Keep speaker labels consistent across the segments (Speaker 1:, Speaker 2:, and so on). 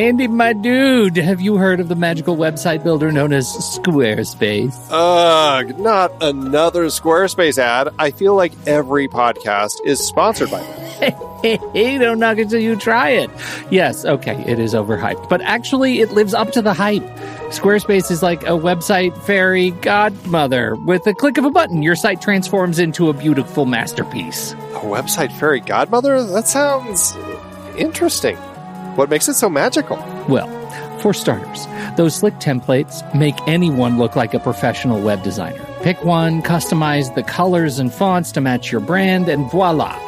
Speaker 1: Andy, my dude, have you heard of the magical website builder known as Squarespace?
Speaker 2: Ugh, not another Squarespace ad. I feel like every podcast is sponsored by them.
Speaker 1: Hey, don't knock it till you try it. Yes, okay, it is overhyped, but actually it lives up to the hype. Squarespace is like a website fairy godmother. With a click of a button, your site transforms into a beautiful masterpiece.
Speaker 2: A website fairy godmother? That sounds interesting. What makes it so magical?
Speaker 1: Well, for starters, those slick templates make anyone look like a professional web designer. Pick one, customize the colors and fonts to match your brand, and voila.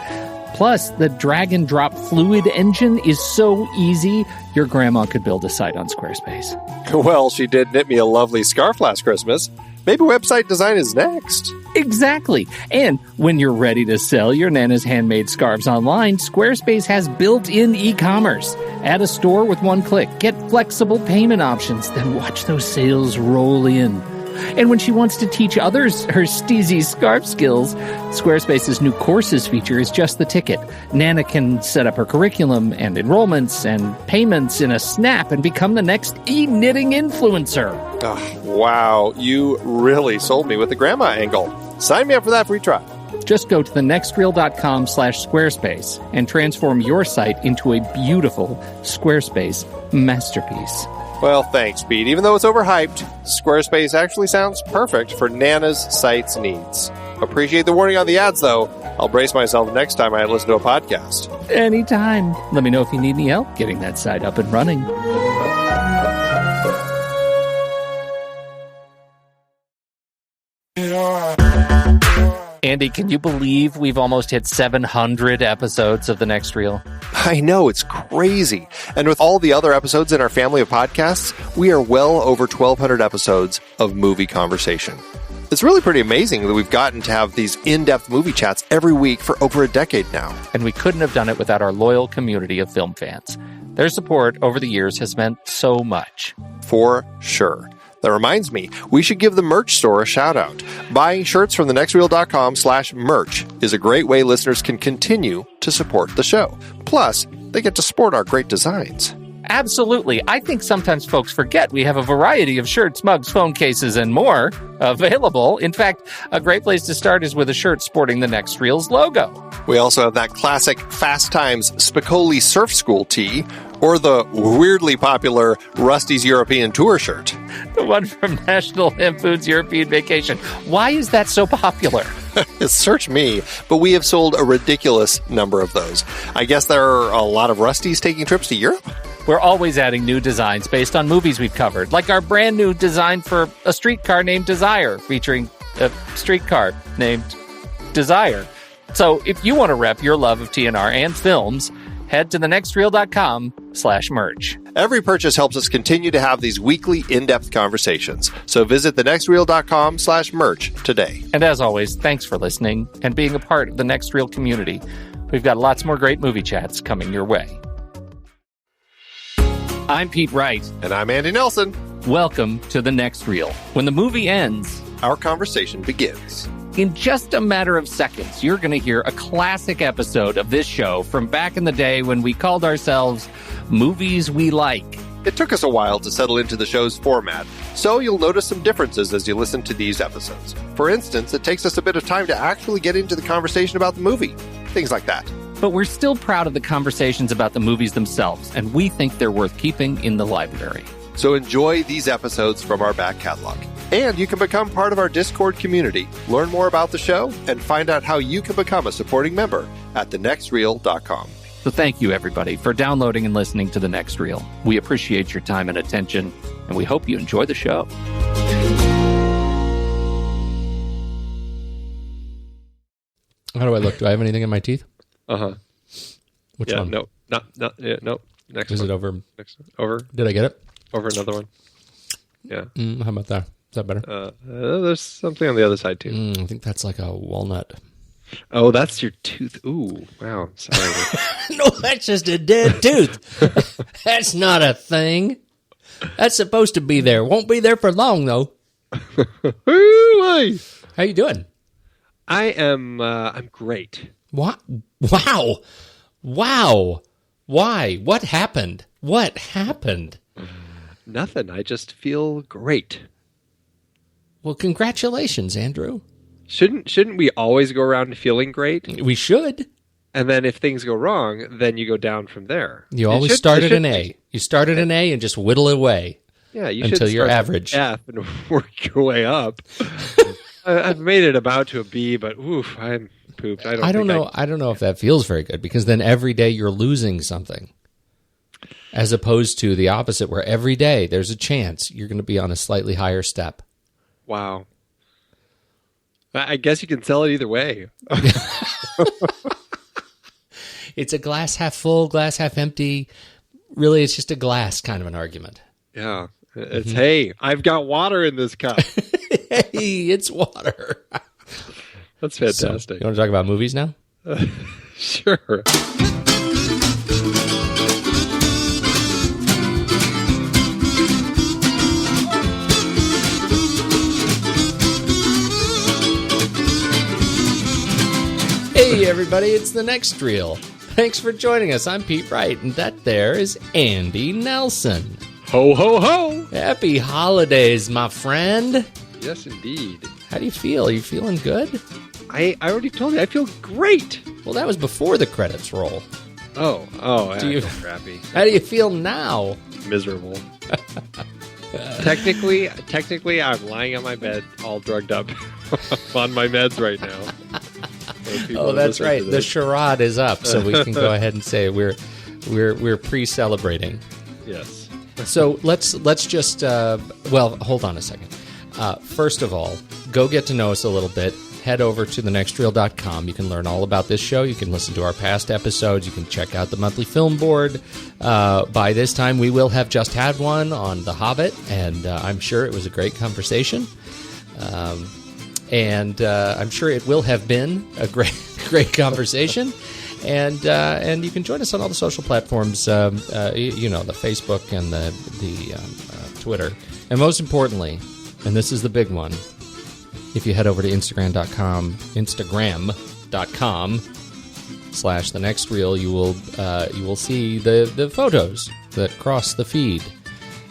Speaker 1: Plus, the drag-and-drop fluid engine is so easy, your grandma could build a site on Squarespace.
Speaker 2: Well, she did knit me a lovely scarf last Christmas. Maybe website design is next.
Speaker 1: Exactly. And when you're ready to sell your Nana's handmade scarves online, Squarespace has built-in e-commerce. Add a store with one click. Get flexible payment options. Then watch those sales roll in. And when she wants to teach others her steezy scarf skills, Squarespace's new courses feature is just the ticket. Nana can set up her curriculum and enrollments and payments in a snap and become the next e-knitting influencer.
Speaker 2: Oh, wow, you really sold me with the grandma angle. Sign me up for that free trial.
Speaker 1: Just go to thenextreel.com/Squarespace and transform your site into a beautiful Squarespace masterpiece.
Speaker 2: Well, thanks, Pete. Even though it's overhyped, Squarespace actually sounds perfect for Nana's site's needs. Appreciate the warning on the ads, though. I'll brace myself next time I listen to a podcast.
Speaker 1: Anytime. Let me know if you need any help getting that site up and running. Andy, can you believe we've almost hit 700 episodes of The Next Reel?
Speaker 2: I know, it's crazy. And with all the other episodes in our family of podcasts, we are well over 1,200 episodes of movie conversation. It's really pretty amazing that we've gotten to have these in-depth movie chats every week for over a decade now.
Speaker 1: And we couldn't have done it without our loyal community of film fans. Their support over the years has meant so much.
Speaker 2: For sure. That reminds me, we should give the merch store a shout out. Buying shirts from thenextreel.com/merch is a great way listeners can continue to support the show. Plus, they get to sport our great designs.
Speaker 1: Absolutely. I think sometimes folks forget we have a variety of shirts, mugs, phone cases, and more available. In fact, a great place to start is with a shirt sporting the Next Reel's logo.
Speaker 2: We also have that classic Fast Times Spicoli Surf School tee, or the weirdly popular Rusty's European Tour shirt.
Speaker 1: The one from National Lampoon's European Vacation. Why is that so popular?
Speaker 2: Search me, but we have sold a ridiculous number of those. I guess there are a lot of Rustys taking trips to Europe?
Speaker 1: We're always adding new designs based on movies we've covered, like our brand new design for a streetcar named Desire, featuring a streetcar named Desire. So if you want to rep your love of TNR and films, head to thenextreel.com/merch.
Speaker 2: Every purchase helps us continue to have these weekly in-depth conversations. So visit thenextreel.com/merch today.
Speaker 1: And as always, thanks for listening and being a part of the Next Reel community. We've got lots more great movie chats coming your way. I'm Pete Wright.
Speaker 2: And I'm Andy Nelson.
Speaker 1: Welcome to The Next Reel. When the movie ends,
Speaker 2: our conversation begins.
Speaker 1: In just a matter of seconds, you're going to hear a classic episode of this show from back in the day when we called ourselves Movies We Like.
Speaker 2: It took us a while to settle into the show's format, so you'll notice some differences as you listen to these episodes. For instance, it takes us a bit of time to actually get into the conversation about the movie. Things like that.
Speaker 1: But we're still proud of the conversations about the movies themselves, and we think they're worth keeping in the library.
Speaker 2: So enjoy these episodes from our back catalog. And you can become part of our Discord community, learn more about the show, and find out how you can become a supporting member at thenextreel.com.
Speaker 1: So thank you, everybody, for downloading and listening to The Next Reel. We appreciate your time and attention, and we hope you enjoy the show.
Speaker 3: How do I look? Do I have anything in my teeth?
Speaker 2: Uh-huh.
Speaker 3: Which one?
Speaker 2: No. Not, yeah, no. Next
Speaker 3: Is
Speaker 2: one.
Speaker 3: it over?
Speaker 2: Next one. Over.
Speaker 3: Did I get it?
Speaker 2: Over another one. Yeah.
Speaker 3: How about that? Is that better?
Speaker 2: There's something on the other side, too.
Speaker 3: I think that's like a walnut.
Speaker 2: Oh, that's your tooth. Ooh, wow. Sorry.
Speaker 3: No, that's just a dead tooth. That's not a thing. That's supposed to be there. Won't be there for long, though. How you doing?
Speaker 2: I am, I'm great.
Speaker 3: What? Wow. Why? What happened? What happened?
Speaker 2: Nothing. I just feel great.
Speaker 3: Well, congratulations, Andrew.
Speaker 2: Shouldn't we always go around feeling great?
Speaker 3: We should.
Speaker 2: And then if things go wrong, then you go down from there.
Speaker 3: You always start at an A. You start at an A and just whittle away.
Speaker 2: Yeah, you
Speaker 3: until
Speaker 2: should
Speaker 3: you're
Speaker 2: start
Speaker 3: average.
Speaker 2: At F and work your way up. I've made it about to a B, but oof, I'm pooped. I don't know.
Speaker 3: I don't know if that feels very good, because then every day you're losing something, as opposed to the opposite, where every day there's a chance you're going to be on a slightly higher step.
Speaker 2: Wow. I guess you can sell it either way.
Speaker 3: It's a glass half full, glass half empty. Really, it's just a glass kind of an argument.
Speaker 2: Yeah. It's, hey, I've got water in this cup.
Speaker 3: Hey, it's water.
Speaker 2: That's fantastic.
Speaker 3: So, you want to talk about movies now?
Speaker 2: Sure.
Speaker 3: Hey, everybody, it's the next reel. Thanks for joining us. I'm Pete Wright, and that there is Andy Nelson.
Speaker 2: Ho, ho, ho.
Speaker 3: Happy holidays, my friend.
Speaker 2: Yes, indeed.
Speaker 3: How do you feel? Are you feeling good?
Speaker 2: I already told you, I feel great.
Speaker 3: Well, that was before the credits roll.
Speaker 2: Oh, I feel crappy.
Speaker 3: How do you feel now?
Speaker 2: Miserable. Technically, I'm lying on my bed, all drugged up, on my meds right now.
Speaker 3: Oh, that's right. The charade is up, so we can go ahead and say we're pre-celebrating.
Speaker 2: Yes.
Speaker 3: So let's just hold on a second. First of all, go get to know us a little bit. Head over to thenextreel.com. You can learn all about this show. You can listen to our past episodes. You can check out the monthly film board. By this time, we will have just had one on The Hobbit, and I'm sure it was a great conversation. And I'm sure it will have been a great conversation. And you can join us on all the social platforms, the Facebook and the Twitter. And most importantly, and this is the big one, if you head over to Instagram.com /thenextreel, you will see the photos that cross the feed.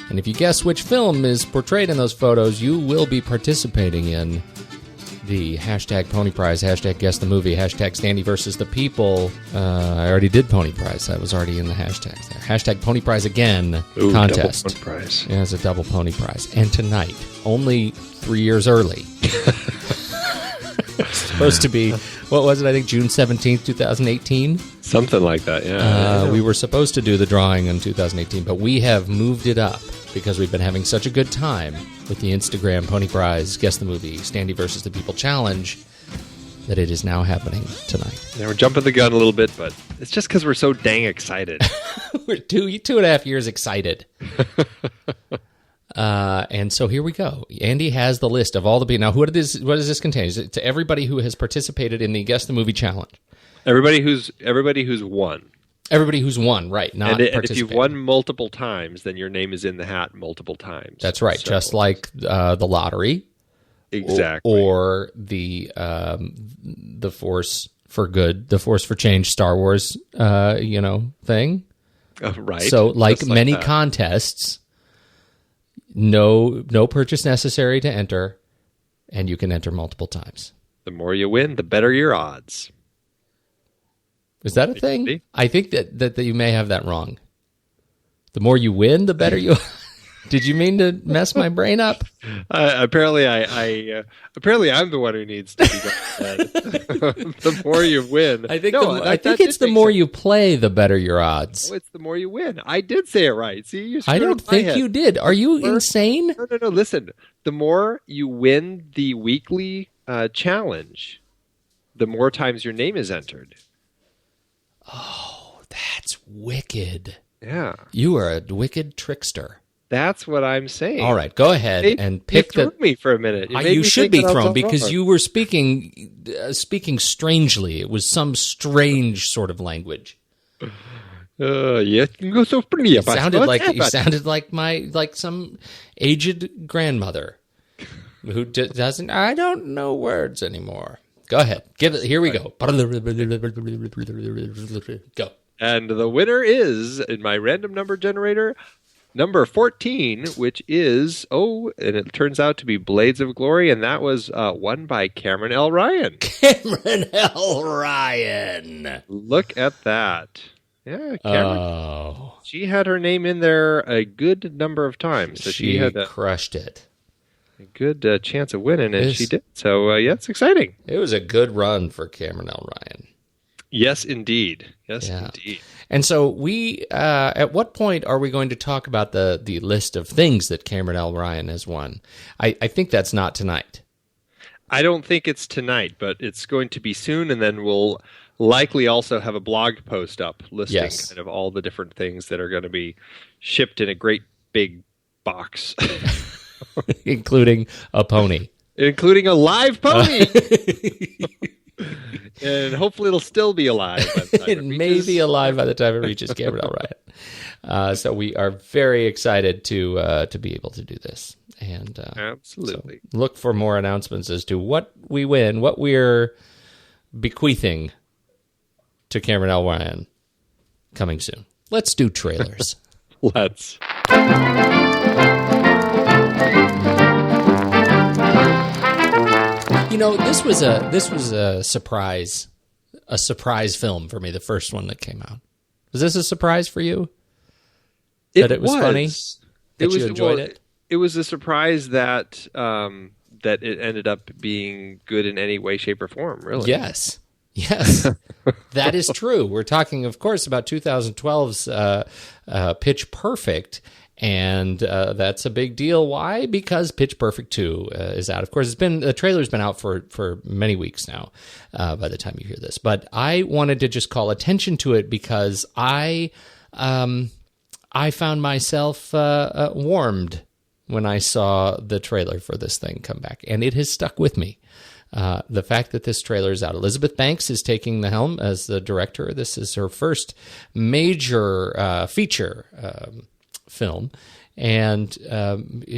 Speaker 3: And if you guess which film is portrayed in those photos, you will be participating in the hashtag Pony Prize, hashtag Guess the Movie, hashtag Standy versus the People. I already did Pony Prize. That was already in the hashtags there. Hashtag Pony Prize again contest.
Speaker 2: Double Pony Prize.
Speaker 3: Yeah, it's a double Pony Prize. And tonight, only 3 years early. It's supposed to be, what was it? I think June 17th, 2018?
Speaker 2: Something like that, yeah.
Speaker 3: We were supposed to do the drawing in 2018, but we have moved it up because we've been having such a good time with the Instagram Pony Prize, Guess the Movie, Standy versus the People Challenge, that it is now happening tonight.
Speaker 2: Yeah, we're jumping the gun a little bit, but it's just because we're so dang excited.
Speaker 3: We're 2.5 years excited. And so here we go. Andy has the list of all the people. Now, what does this contain? Is it to everybody who has participated in the Guess the Movie Challenge?
Speaker 2: Everybody who's won.
Speaker 3: Everybody who's won, right? Not
Speaker 2: and if you've won multiple times, then your name is in the hat multiple times.
Speaker 3: That's right. So, just like the lottery,
Speaker 2: exactly,
Speaker 3: or the Force for Good, the Force for Change, Star Wars, thing.
Speaker 2: Right.
Speaker 3: So, like many contests, no purchase necessary to enter, and you can enter multiple times.
Speaker 2: The more you win, the better your odds.
Speaker 3: Is that a thing? I think that you may have that wrong. The more you win, the better you. Did you mean to mess my brain up?
Speaker 2: Apparently, I'm the one who needs to be done. The more you win,
Speaker 3: I think. I think it's the more you play, the better your odds.
Speaker 2: No, it's the more you win. I did say it right. See, you.
Speaker 3: I don't think you did. Are you insane?
Speaker 2: No. Listen, the more you win the weekly challenge, the more times your name is entered.
Speaker 3: Oh, that's wicked.
Speaker 2: Yeah.
Speaker 3: You are a wicked trickster.
Speaker 2: That's what I'm saying.
Speaker 3: All right, go ahead and pick
Speaker 2: you threw me for a minute.
Speaker 3: You should be thrown because you were speaking strangely. It was some strange sort of language.
Speaker 2: You
Speaker 3: sounded like some aged grandmother who doesn't. I don't know words anymore. Go ahead. Give it. Here we go. Go.
Speaker 2: And the winner is, in my random number generator, number 14, which is, and it turns out to be Blades of Glory, and that was won by Cameron L. Ryan.
Speaker 3: Cameron L. Ryan.
Speaker 2: Look at that. Yeah, Cameron.
Speaker 3: Oh.
Speaker 2: She had her name in there a good number of times. So
Speaker 3: she
Speaker 2: had
Speaker 3: crushed it.
Speaker 2: A good chance of winning, and she did. So, it's exciting.
Speaker 3: It was a good run for Cameron L. Ryan.
Speaker 2: Yes, indeed. Yes, indeed.
Speaker 3: And so we, at what point are we going to talk about the list of things that Cameron L. Ryan has won? I think that's not tonight.
Speaker 2: I don't think it's tonight, but it's going to be soon, and then we'll likely also have a blog post up listing kind of all the different things that are going to be shipped in a great big box.
Speaker 3: Including a pony.
Speaker 2: Including a live pony! And hopefully it'll still be alive.
Speaker 3: It may be alive by the time it reaches Cameron L. Ryan. So we are very excited to be able to do this. And
Speaker 2: absolutely.
Speaker 3: So look for more announcements as to what we win, what we're bequeathing to Cameron L. Ryan coming soon. Let's do trailers.
Speaker 2: Let's.
Speaker 3: You know, this was a surprise film for me. The first one that came out. Was this a surprise for you? That it was funny. That you enjoyed it.
Speaker 2: It was a surprise that that it ended up being good in any way, shape, or form. Really?
Speaker 3: Yes, that is true. We're talking, of course, about 2012's Pitch Perfect. And that's a big deal. Why? Because Pitch Perfect 2 is out. Of course, the trailer's been out for many weeks now by the time you hear this. But I wanted to just call attention to it because I found myself warmed when I saw the trailer for this thing come back. And it has stuck with me. The fact that this trailer is out. Elizabeth Banks is taking the helm as the director. This is her first major feature film, and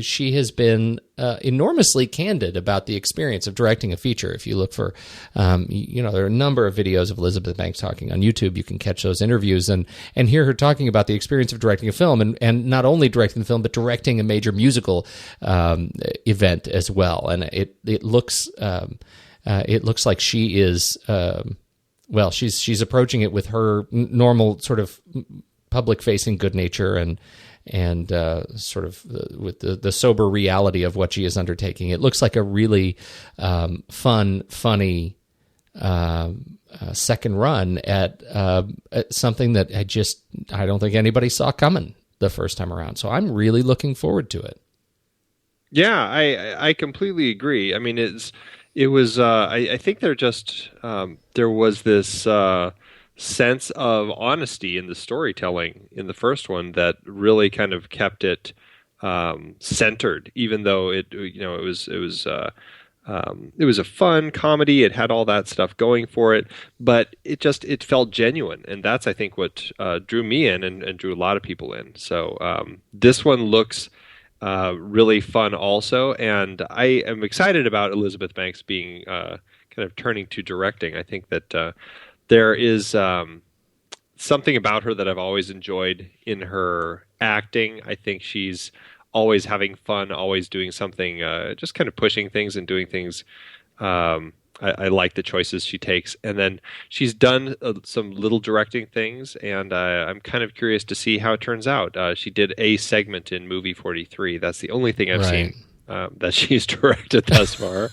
Speaker 3: she has been enormously candid about the experience of directing a feature. If you look for, there are a number of videos of Elizabeth Banks talking on YouTube. You can catch those interviews and hear her talking about the experience of directing a film, and not only directing the film, but directing a major musical event as well. And it looks like she is she's approaching it with her normal sort of public-facing good nature and sort of with the sober reality of what she is undertaking. It looks like a really funny second run at something that I don't think anybody saw coming the first time around. So I'm really looking forward to it.
Speaker 2: Yeah, I completely agree. I mean, it was I think there was this sense of honesty in the storytelling in the first one that really kind of kept it centered, even though it was a fun comedy. It had all that stuff going for it, but it felt genuine, and that's I think what drew me in and drew a lot of people in. So this one looks really fun also, and I am excited about Elizabeth Banks being kind of turning to directing. I think that there is something about her that I've always enjoyed in her acting. I think she's always having fun, always doing something, just kind of pushing things and doing things. I like the choices she takes. And then she's done some little directing things, and I'm kind of curious to see how it turns out. She did a segment in Movie 43. That's the only thing I've seen that she's directed thus far.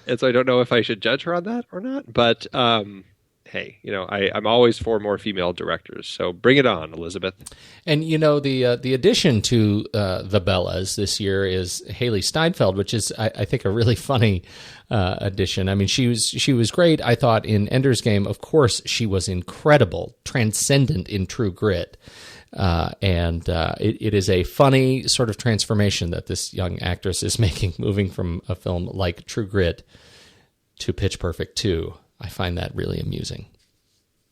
Speaker 2: And so I don't know if I should judge her on that or not, but hey, I'm always for more female directors, so bring it on, Elizabeth. And
Speaker 3: the addition to the Bellas this year is Haley Steinfeld, which is I think a really funny addition. I mean, she was great. I thought in Ender's Game, of course, she was incredible, transcendent in True Grit. And it is a funny sort of transformation that this young actress is making, moving from a film like True Grit to Pitch Perfect 2. I find that really amusing.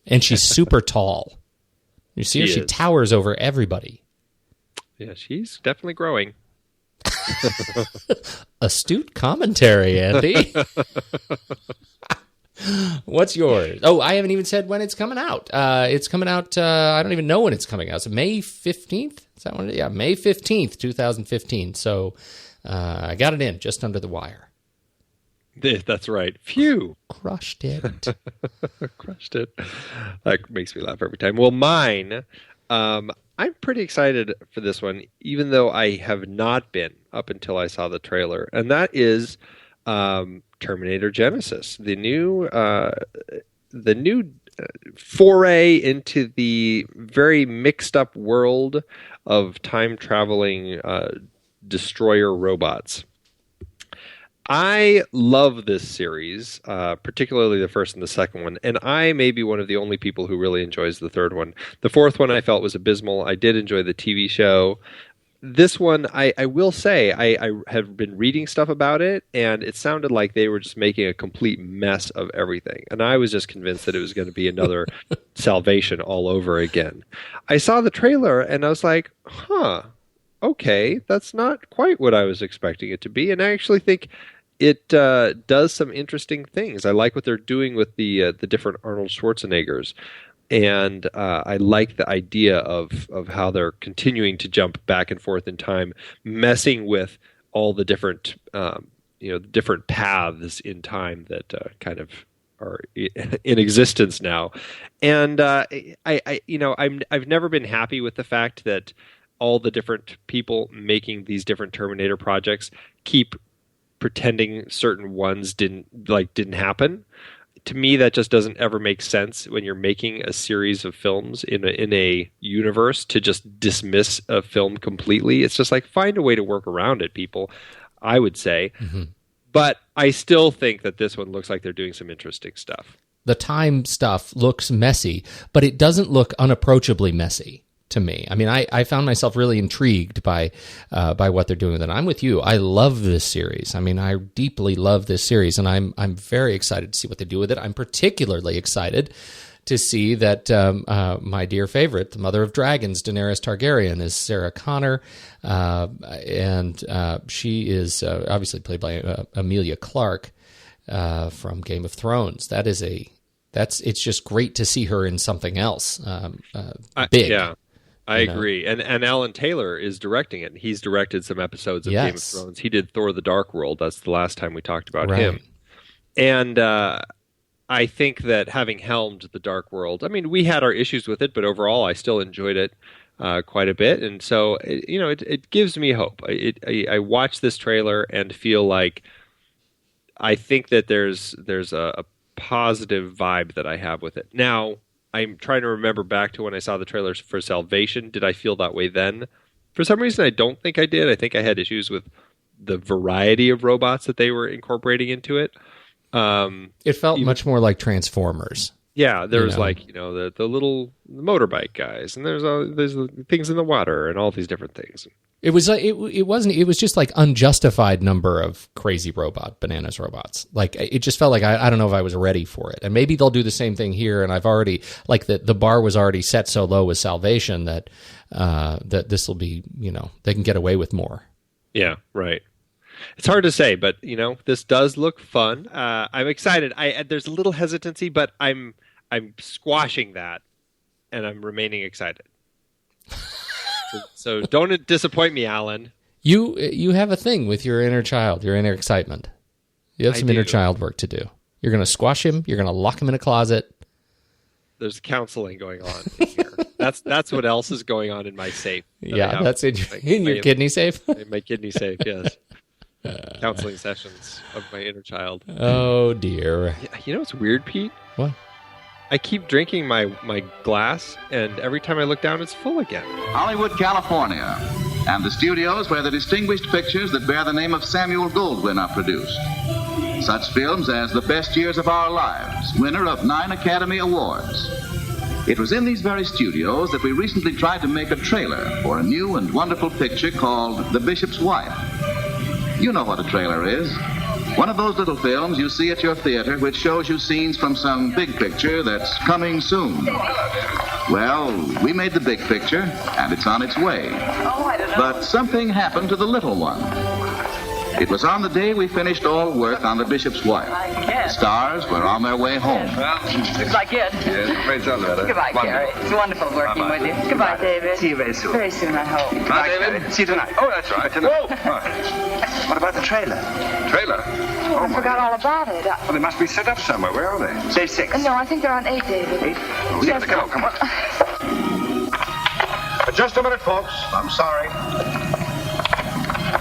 Speaker 3: And she's super tall. You see her, she towers over everybody.
Speaker 2: Yeah, she's definitely growing.
Speaker 3: Astute commentary, Andy. What's yours? Oh, I haven't even said when it's coming out. It's coming out, I don't even know when it's coming out. So May 15th? Is that one? Yeah, May 15th, 2015. So I got it in just under the wire.
Speaker 2: That's right. Phew.
Speaker 3: Crushed it.
Speaker 2: Crushed it. That makes me laugh every time. Well, mine, I'm pretty excited for this one, even though I have not been up until I saw the trailer. And that is Terminator Genesis, the new foray into the very mixed up world of time traveling destroyer robots. I love this series, particularly the first and the second one, and I may be one of the only people who really enjoys the third one. The fourth one I felt was abysmal. I did enjoy the TV show. This one, I will say, I have been reading stuff about it, and it sounded like they were just making a complete mess of everything. And I was just convinced that it was going to be another Salvation all over again. I saw the trailer, and I was like, okay, that's not quite what I was expecting it to be. And I actually think it does some interesting things. I like what they're doing with the different Arnold Schwarzeneggers. And I like the idea of how they're continuing to jump back and forth in time, messing with all the different different paths in time that kind of are in existence now. And I've never been happy with the fact that all the different people making these different Terminator projects keep pretending certain ones didn't happen. To me, that just doesn't ever make sense when you're making a series of films in a universe to just dismiss a film completely. It's just like, find a way to work around it, people, I would say. Mm-hmm. But I still think that this one looks like they're doing some interesting stuff.
Speaker 3: The time stuff looks messy, but it doesn't look unapproachably messy to me. I mean, I found myself really intrigued by what they're doing with it. I'm with you. I love this series. I mean, I deeply love this series, and I'm very excited to see what they do with it. I'm particularly excited to see that my dear favorite, the Mother of Dragons, Daenerys Targaryen, is Sarah Connor, and she is obviously played by Emilia Clarke from Game of Thrones. It's just great to see her in something else big.
Speaker 2: Yeah. I agree. And Alan Taylor is directing it. He's directed some episodes of Game of Thrones. He did Thor the Dark World. That's the last time we talked about him. And I think that having helmed the Dark World, I mean, we had our issues with it, but overall I still enjoyed it quite a bit. And so, it gives me hope. I watch this trailer and feel like I think that there's a positive vibe that I have with it. Now, I'm trying to remember back to when I saw the trailers for Salvation. Did I feel that way then? For some reason, I don't think I did. I think I had issues with the variety of robots that they were incorporating into it.
Speaker 3: It felt much more like Transformers.
Speaker 2: Yeah, there's the little motorbike guys, and there's the things in the water, and all these different things.
Speaker 3: It was it wasn't. It was just like unjustified number of crazy bananas robots. Like, it just felt like I don't know if I was ready for it. And maybe they'll do the same thing here. And I've already, like, the bar was already set so low with Salvation that this will be, they can get away with more.
Speaker 2: Yeah, right. It's hard to say, but this does look fun. I'm excited. There's a little hesitancy, but I'm squashing that, and I'm remaining excited. So don't disappoint me, Alan.
Speaker 3: You have a thing with your inner child, your inner excitement. You have some inner child work to do. You're going to squash him. You're going to lock him in a closet.
Speaker 2: There's counseling going on in here. That's what else is going on in my safe.
Speaker 3: That's in your kidney safe?
Speaker 2: In my kidney safe, yes. Counseling sessions of my inner child.
Speaker 3: Oh, dear.
Speaker 2: You know what's weird, Pete?
Speaker 3: What?
Speaker 2: I keep drinking my glass, and every time I look down, it's full again.
Speaker 4: Hollywood, California, and the studios where the distinguished pictures that bear the name of Samuel Goldwyn are produced. Such films as The Best Years of Our Lives, winner of 9 Academy Awards. It was in these very studios that we recently tried to make a trailer for a new and wonderful picture called The Bishop's Wife. You know what a trailer is. One of those little films you see at your theater which shows you scenes from some big picture that's coming soon. Well, we made the big picture, and it's on its way. But something happened to the little one. It was on the day we finished all work on The Bishop's Wife. The stars were on their way home.
Speaker 5: Well, looks like it.
Speaker 6: Yes, afraid so, Loretta.
Speaker 5: Goodbye, Cary. It's wonderful working with you. Goodbye, David.
Speaker 6: See you very soon.
Speaker 5: Very soon, I hope.
Speaker 6: Bye, David.
Speaker 5: See you tonight.
Speaker 6: Oh, that's right. Tonight. What about the trailer? Trailer?
Speaker 5: Oh, I forgot all about it.
Speaker 6: Well, they must be set up somewhere. Where are they? Stage 6.
Speaker 5: No, I think they're on 8, David.
Speaker 6: 8? Oh, we have to go. Come on. Just a minute, folks. I'm sorry.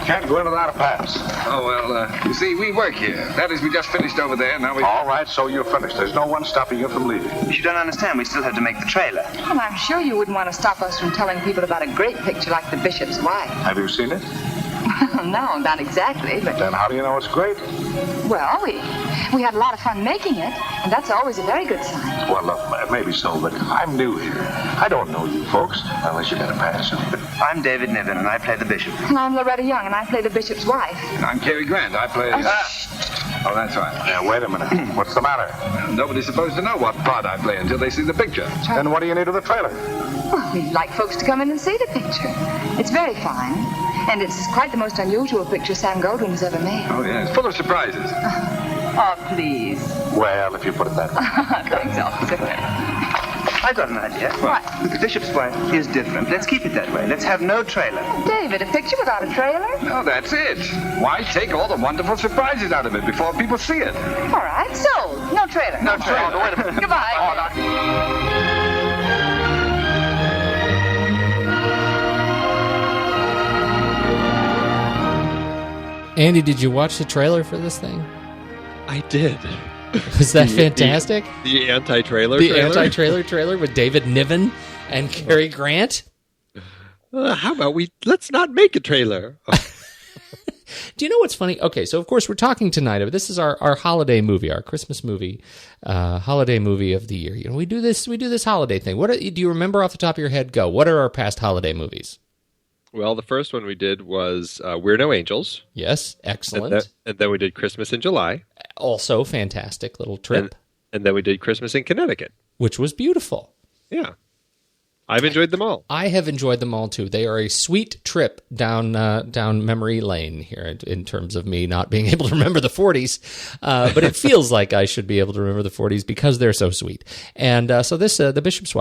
Speaker 6: Can't go in without a pass.
Speaker 7: Oh, well, you see, we work here. That is, we just finished over there, now we...
Speaker 6: All right, so you're finished. There's no one stopping you from leaving.
Speaker 8: You don't understand. We still have to make the trailer.
Speaker 5: Well, I'm sure you wouldn't want to stop us from telling people about a great picture like The Bishop's Wife.
Speaker 6: Have you seen it?
Speaker 5: No, not exactly, but...
Speaker 6: Then how do you know it's great?
Speaker 5: Well, we had a lot of fun making it, and that's always a very good sign.
Speaker 6: Well, look, maybe so, but I'm new here. I don't know you folks, unless you got a pass.
Speaker 8: I'm David Niven, and I play the Bishop.
Speaker 5: And I'm Loretta Young, and I play the Bishop's wife.
Speaker 7: And I'm Cary Grant. I play... Oh, that's right.
Speaker 6: Now, wait a minute. What's the matter?
Speaker 7: Well, nobody's supposed to know what part I play until they see the picture.
Speaker 6: Then what do you need of the trailer?
Speaker 5: Well, we'd like folks to come in and see the picture. It's very fine, and it's quite the most unusual picture Sam Goldwyn has ever made.
Speaker 7: Oh, yeah. It's full of surprises.
Speaker 5: Oh, please.
Speaker 6: Well, if you put it that way.
Speaker 5: Thanks, officer.
Speaker 8: I've got an idea.
Speaker 5: What?
Speaker 8: The Bishop's Wife is different. Let's keep it that way. Let's have no trailer.
Speaker 5: David, a picture without a trailer?
Speaker 7: No, that's it. Why take all the wonderful surprises out of it before people see it?
Speaker 5: All right, sold. No trailer.
Speaker 7: No trailer.
Speaker 6: Wait a minute.
Speaker 5: Goodbye.
Speaker 3: Andy, did you watch the trailer for this thing?
Speaker 2: I did.
Speaker 3: Was that fantastic?
Speaker 2: The anti-trailer
Speaker 3: The
Speaker 2: trailer?
Speaker 3: anti-trailer trailer with David Niven and Cary Grant?
Speaker 2: How about let's not make a trailer?
Speaker 3: Do you know what's funny? Okay, so of course we're talking tonight. This is our holiday movie, our Christmas movie, holiday movie of the year. You know, we do this holiday thing. Do you remember off the top of your head? Go. What are our past holiday movies?
Speaker 2: Well, the first one we did was We're No Angels.
Speaker 3: Yes, excellent.
Speaker 2: And then we did Christmas in July.
Speaker 3: Also fantastic little trip.
Speaker 2: And then we did Christmas in Connecticut.
Speaker 3: Which was beautiful.
Speaker 2: Yeah. I've enjoyed them all.
Speaker 3: I have enjoyed them all, too. They are a sweet trip down memory lane here in terms of me not being able to remember the 40s. But it feels like I should be able to remember the 40s because they're so sweet. And so this, The Bishop's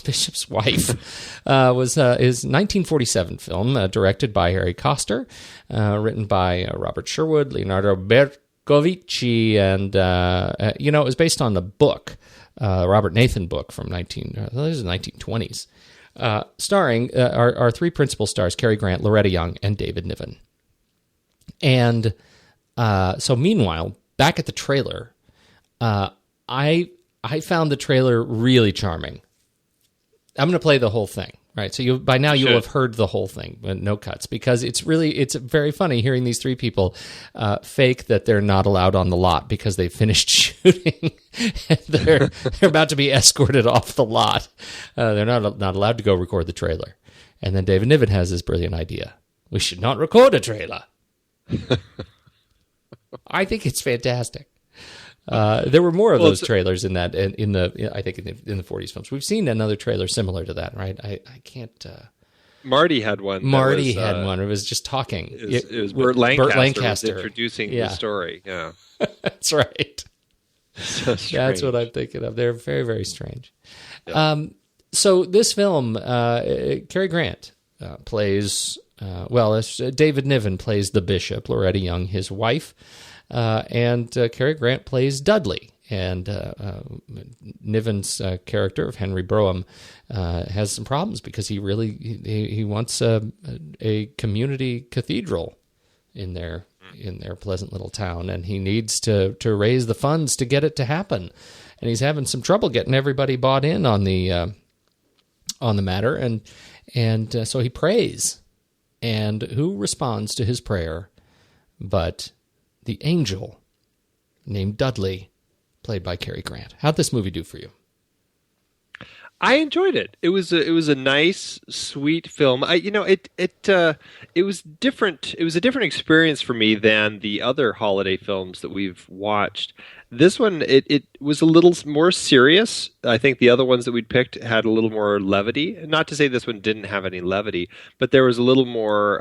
Speaker 3: Bishop's Wife, is a 1947 film directed by Henry Koster, written by Robert Sherwood, Leonardo Bercovici, and, it was based on the book. Robert Nathan book from the 1920s, starring our three principal stars, Cary Grant, Loretta Young, and David Niven. And so meanwhile, back at the trailer, I found the trailer really charming. I'm going to play the whole thing. Right, so by now you'll have heard the whole thing, but no cuts, because it's very funny hearing these three people fake that they're not allowed on the lot because they finished shooting. And they're about to be escorted off the lot. They're not allowed to go record the trailer. And then David Niven has this brilliant idea: we should not record a trailer. I think it's fantastic. There were more of those trailers in the 40s films. We've seen another trailer similar to that, right? I can't.
Speaker 2: Marty had one.
Speaker 3: Marty had one. It was just talking.
Speaker 2: It was Burt Lancaster was introducing the story. Yeah,
Speaker 3: that's right.
Speaker 2: So
Speaker 3: that's what I'm thinking of. They're very, very strange. Yeah. So this film, Cary Grant plays. David Niven plays the Bishop. Loretta Young, his wife. And Cary Grant plays Dudley, and Niven's character of Henry Brougham has some problems because he wants a community cathedral in their pleasant little town, and he needs to raise the funds to get it to happen, and he's having some trouble getting everybody bought in on the matter, and so he prays, and who responds to his prayer but the angel named Dudley, played by Cary Grant. How'd this movie do for you?
Speaker 2: I enjoyed it. It was a nice, sweet film. It was different. It was a different experience for me than the other holiday films that we've watched. This one, it was a little more serious. I think the other ones that we'd picked had a little more levity. Not to say this one didn't have any levity, but there was a little more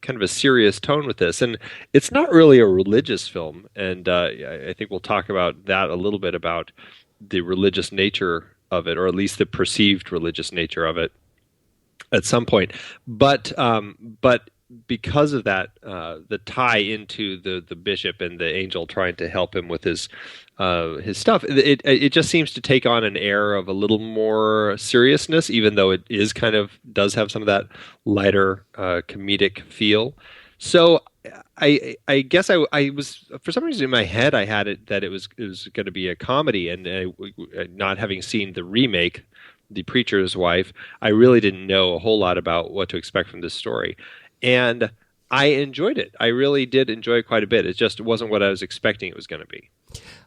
Speaker 2: kind of a serious tone with this. And it's not really a religious film. And I think we'll talk about that a little bit, about the religious nature of it, or at least the perceived religious nature of it at some point. But because of that, the tie into the bishop and the angel trying to help him with his stuff, it just seems to take on an air of a little more seriousness, even though it is does have some of that lighter comedic feel. So I guess I was, for some reason in my head, I had it that it was going to be a comedy, and not having seen the remake, The Preacher's Wife, I really didn't know a whole lot about what to expect from this story. And I enjoyed it. I really did enjoy it quite a bit. It just wasn't what I was expecting it was going to be.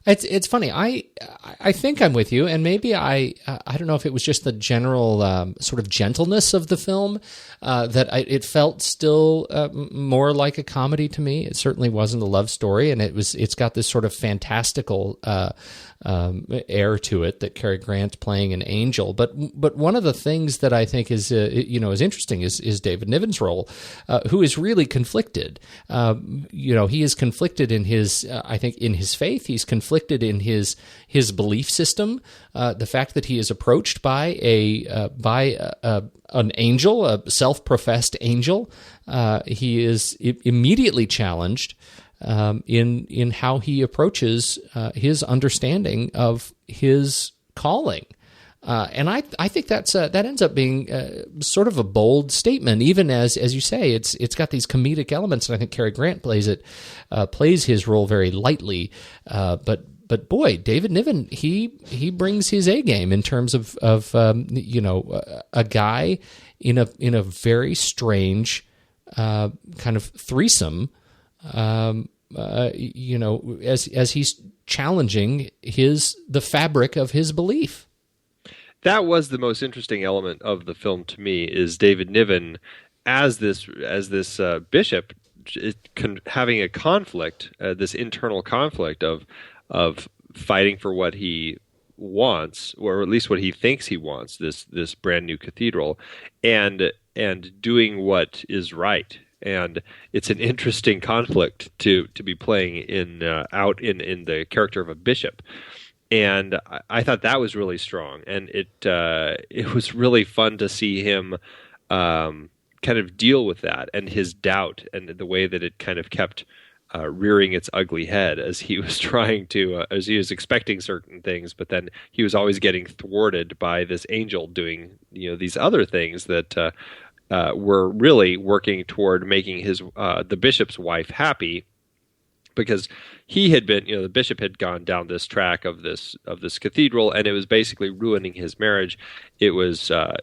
Speaker 3: It's funny. I think I'm with you, and maybe I don't know if it was just the general sort of gentleness of the film that it felt still more like a comedy to me. It certainly wasn't a love story, and it's got this sort of fantastical air to it that Cary Grant playing an angel. But one of the things that I think is is interesting is David Niven's role, who is really conflicted. He is conflicted in his I think in his faith. He's conflicted in his belief system. The fact that he is approached by an angel, a self-professed angel, he is immediately challenged in how he approaches his understanding of his calling. And I think that ends up being sort of a bold statement, even as you say, it's got these comedic elements, and I think Cary Grant plays his role very lightly. But boy, David Niven, he brings his A game in terms of a guy in a very strange kind of threesome. As he's challenging the fabric of his belief.
Speaker 2: That was the most interesting element of the film to me, is David Niven as this bishop having a conflict, this internal conflict of fighting for what he wants, or at least what he thinks he wants, this brand new cathedral, and doing what is right. And it's an interesting conflict to be playing out in the character of a bishop. And I thought that was really strong, and it was really fun to see him kind of deal with that and his doubt, and the way that it kind of kept rearing its ugly head as he was trying to, as he was expecting certain things, but then he was always getting thwarted by this angel doing these other things that were really working toward making the bishop's wife happy. Because he had been, the bishop had gone down this track of this cathedral, and it was basically ruining his marriage. It was a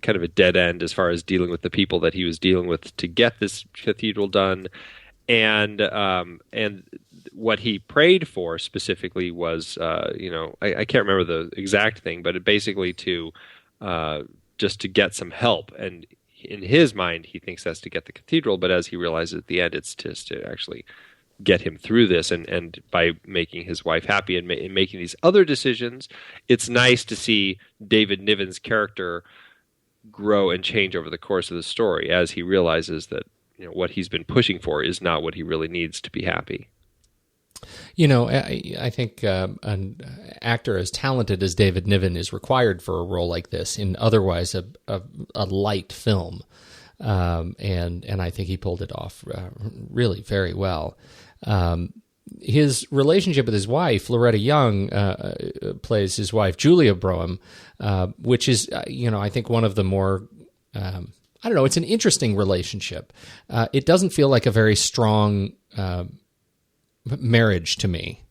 Speaker 2: kind of a dead end as far as dealing with the people that he was dealing with to get this cathedral done, and what he prayed for specifically was, I can't remember the exact thing, but it basically just to get some help. And in his mind, he thinks that's to get the cathedral, but as he realizes at the end, it's just to actually get him through this, and by making his wife happy and making these other decisions. It's nice to see David Niven's character grow and change over the course of the story as he realizes that what he's been pushing for is not what he really needs to be happy.
Speaker 3: I think an actor as talented as David Niven is required for a role like this in otherwise a light film, and I think he pulled it off really very well. His relationship with his wife, Loretta Young, plays his wife Julia Broem, which is I think one of the more it's an interesting relationship. It doesn't feel like a very strong marriage to me.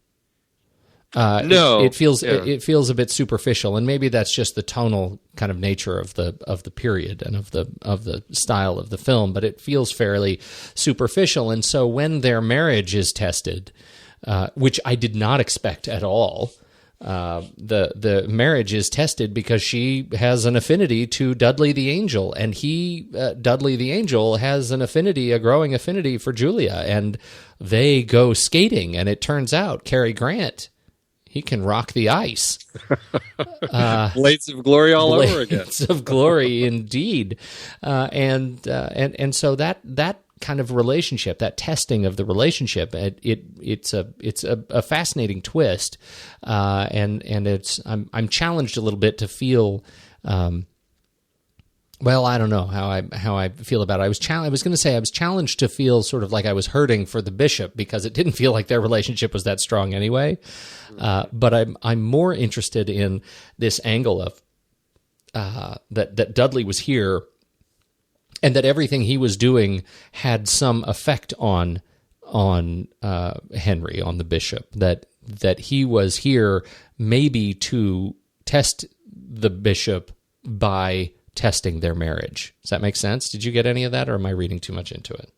Speaker 2: No,
Speaker 3: it feels a bit superficial, and maybe that's just the tonal kind of nature of the period and of the style of the film. But it feels fairly superficial, and so when their marriage is tested, which I did not expect at all, the marriage is tested because she has an affinity to Dudley the Angel, and Dudley the Angel has a growing affinity for Julia, and they go skating, and it turns out Cary Grant, he can rock the ice.
Speaker 2: Blades of glory all over again.
Speaker 3: Blades of glory, indeed. And so that kind of relationship, that testing of the relationship, it's a fascinating twist, and I'm challenged a little bit to feel. Well, I don't know how I feel about it. I was going to say I was challenged to feel sort of like I was hurting for the bishop because it didn't feel like their relationship was that strong anyway. But I'm more interested in this angle of that Dudley was here, and that everything he was doing had some effect on Henry, on the bishop. That he was here maybe to test the bishop by testing their marriage. Does that make sense? Did you get any of that, or am I reading too much into it?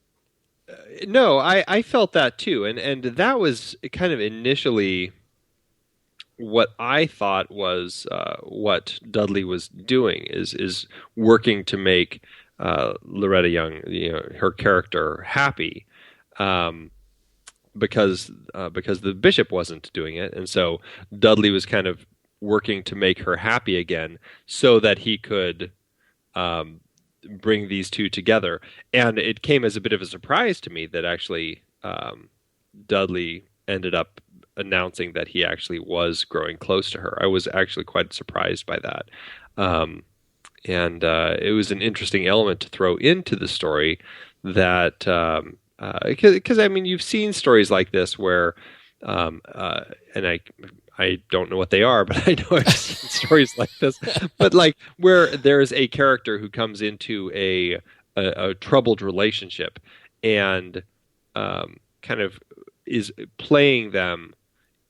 Speaker 2: No, I felt that too, and that was kind of initially what I thought was what Dudley was doing is working to make Loretta Young, her character, happy, because the bishop wasn't doing it, and so Dudley was kind of working to make her happy again, so that he could bring these two together. And it came as a bit of a surprise to me that actually Dudley ended up announcing that he actually was growing close to her. I was actually quite surprised by that. And it was an interesting element to throw into the story that, because I mean, you've seen stories like this where, and I don't know what they are, but I know I've seen stories like this. But like where there's a character who comes into a troubled relationship and kind of is playing them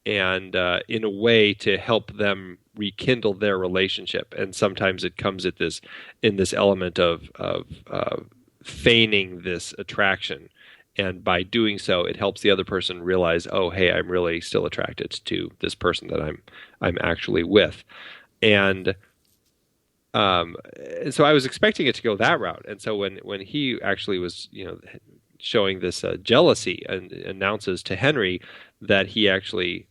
Speaker 2: and in a way to help them rekindle their relationship. And sometimes it comes at this element of feigning this attraction. And by doing so, it helps the other person realize, oh, hey, I'm really still attracted to this person that I'm actually with. And so I was expecting it to go that route. And so when he actually was, showing this jealousy and announces to Henry that he actually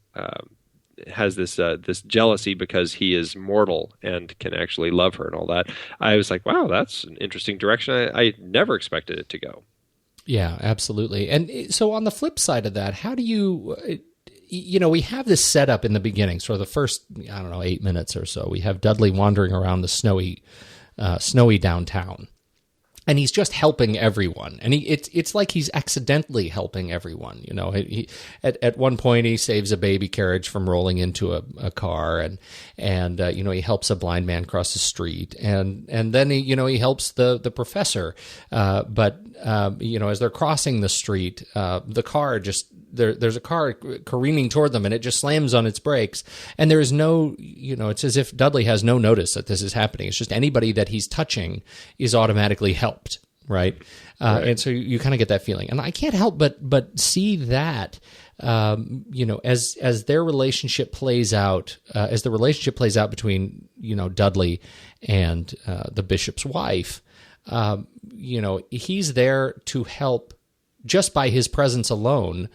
Speaker 2: has this jealousy because he is mortal and can actually love her and all that, I was like, wow, that's an interesting direction. I never expected it to go.
Speaker 3: Yeah, absolutely. And so on the flip side of that, how do you, we have this setup in the beginning, sort of the first, 8 minutes or so. We have Dudley wandering around the snowy downtown. And he's just helping everyone, and it's like he's accidentally helping everyone. He at one point he saves a baby carriage from rolling into a car, and he helps a blind man cross the street, and then he helps the professor. But as they're crossing the street, the car just there's a car careening toward them, and it just slams on its brakes, and there is no, it's as if Dudley has no notice that this is happening. It's just anybody that he's touching is automatically helped, right? And so you kind of get that feeling, and I can't help but see that, as their relationship plays out, as the relationship plays out between Dudley and the bishop's wife, he's there to help just by his presence alone.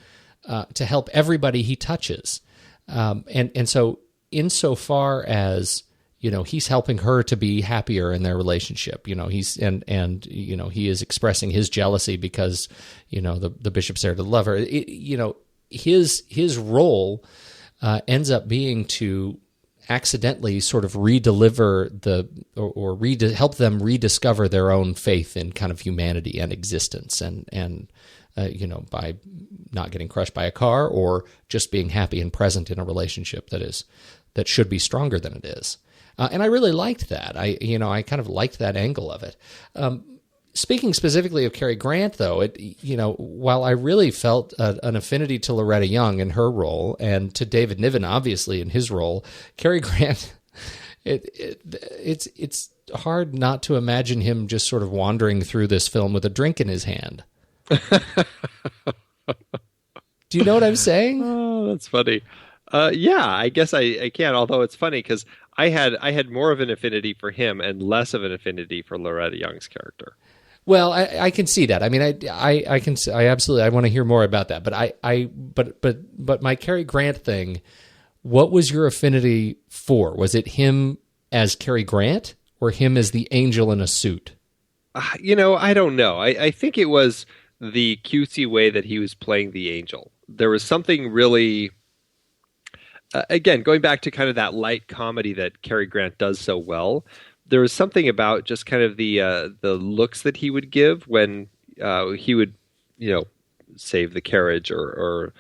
Speaker 3: To help everybody he touches. And so insofar as, he's helping her to be happier in their relationship, he's, and he is expressing his jealousy because, the bishop's there to love her. His role ends up being to accidentally sort of redeliver help them rediscover their own faith in kind of humanity and existence and by not getting crushed by a car or just being happy and present in a relationship that should be stronger than it is. And I really liked that. I kind of liked that angle of it. Speaking specifically of Cary Grant, though, while I really felt an affinity to Loretta Young in her role and to David Niven, obviously, in his role, Cary Grant, it's hard not to imagine him just sort of wandering through this film with a drink in his hand. Do you know what I'm saying?
Speaker 2: Oh, that's funny. Yeah, I guess I can. Although it's funny because I had more of an affinity for him and less of an affinity for Loretta Young's character.
Speaker 3: Well, I can see that. I mean, I can. I absolutely. I want to hear more about that. But my Cary Grant thing. What was your affinity for? Was it him as Cary Grant or him as the angel in a suit?
Speaker 2: I don't know. I think it was the cutesy way that he was playing the angel. There was something really. Again, going back to kind of that light comedy that Cary Grant does so well. There was something about just kind of the looks that he would give when he would, save the carriage or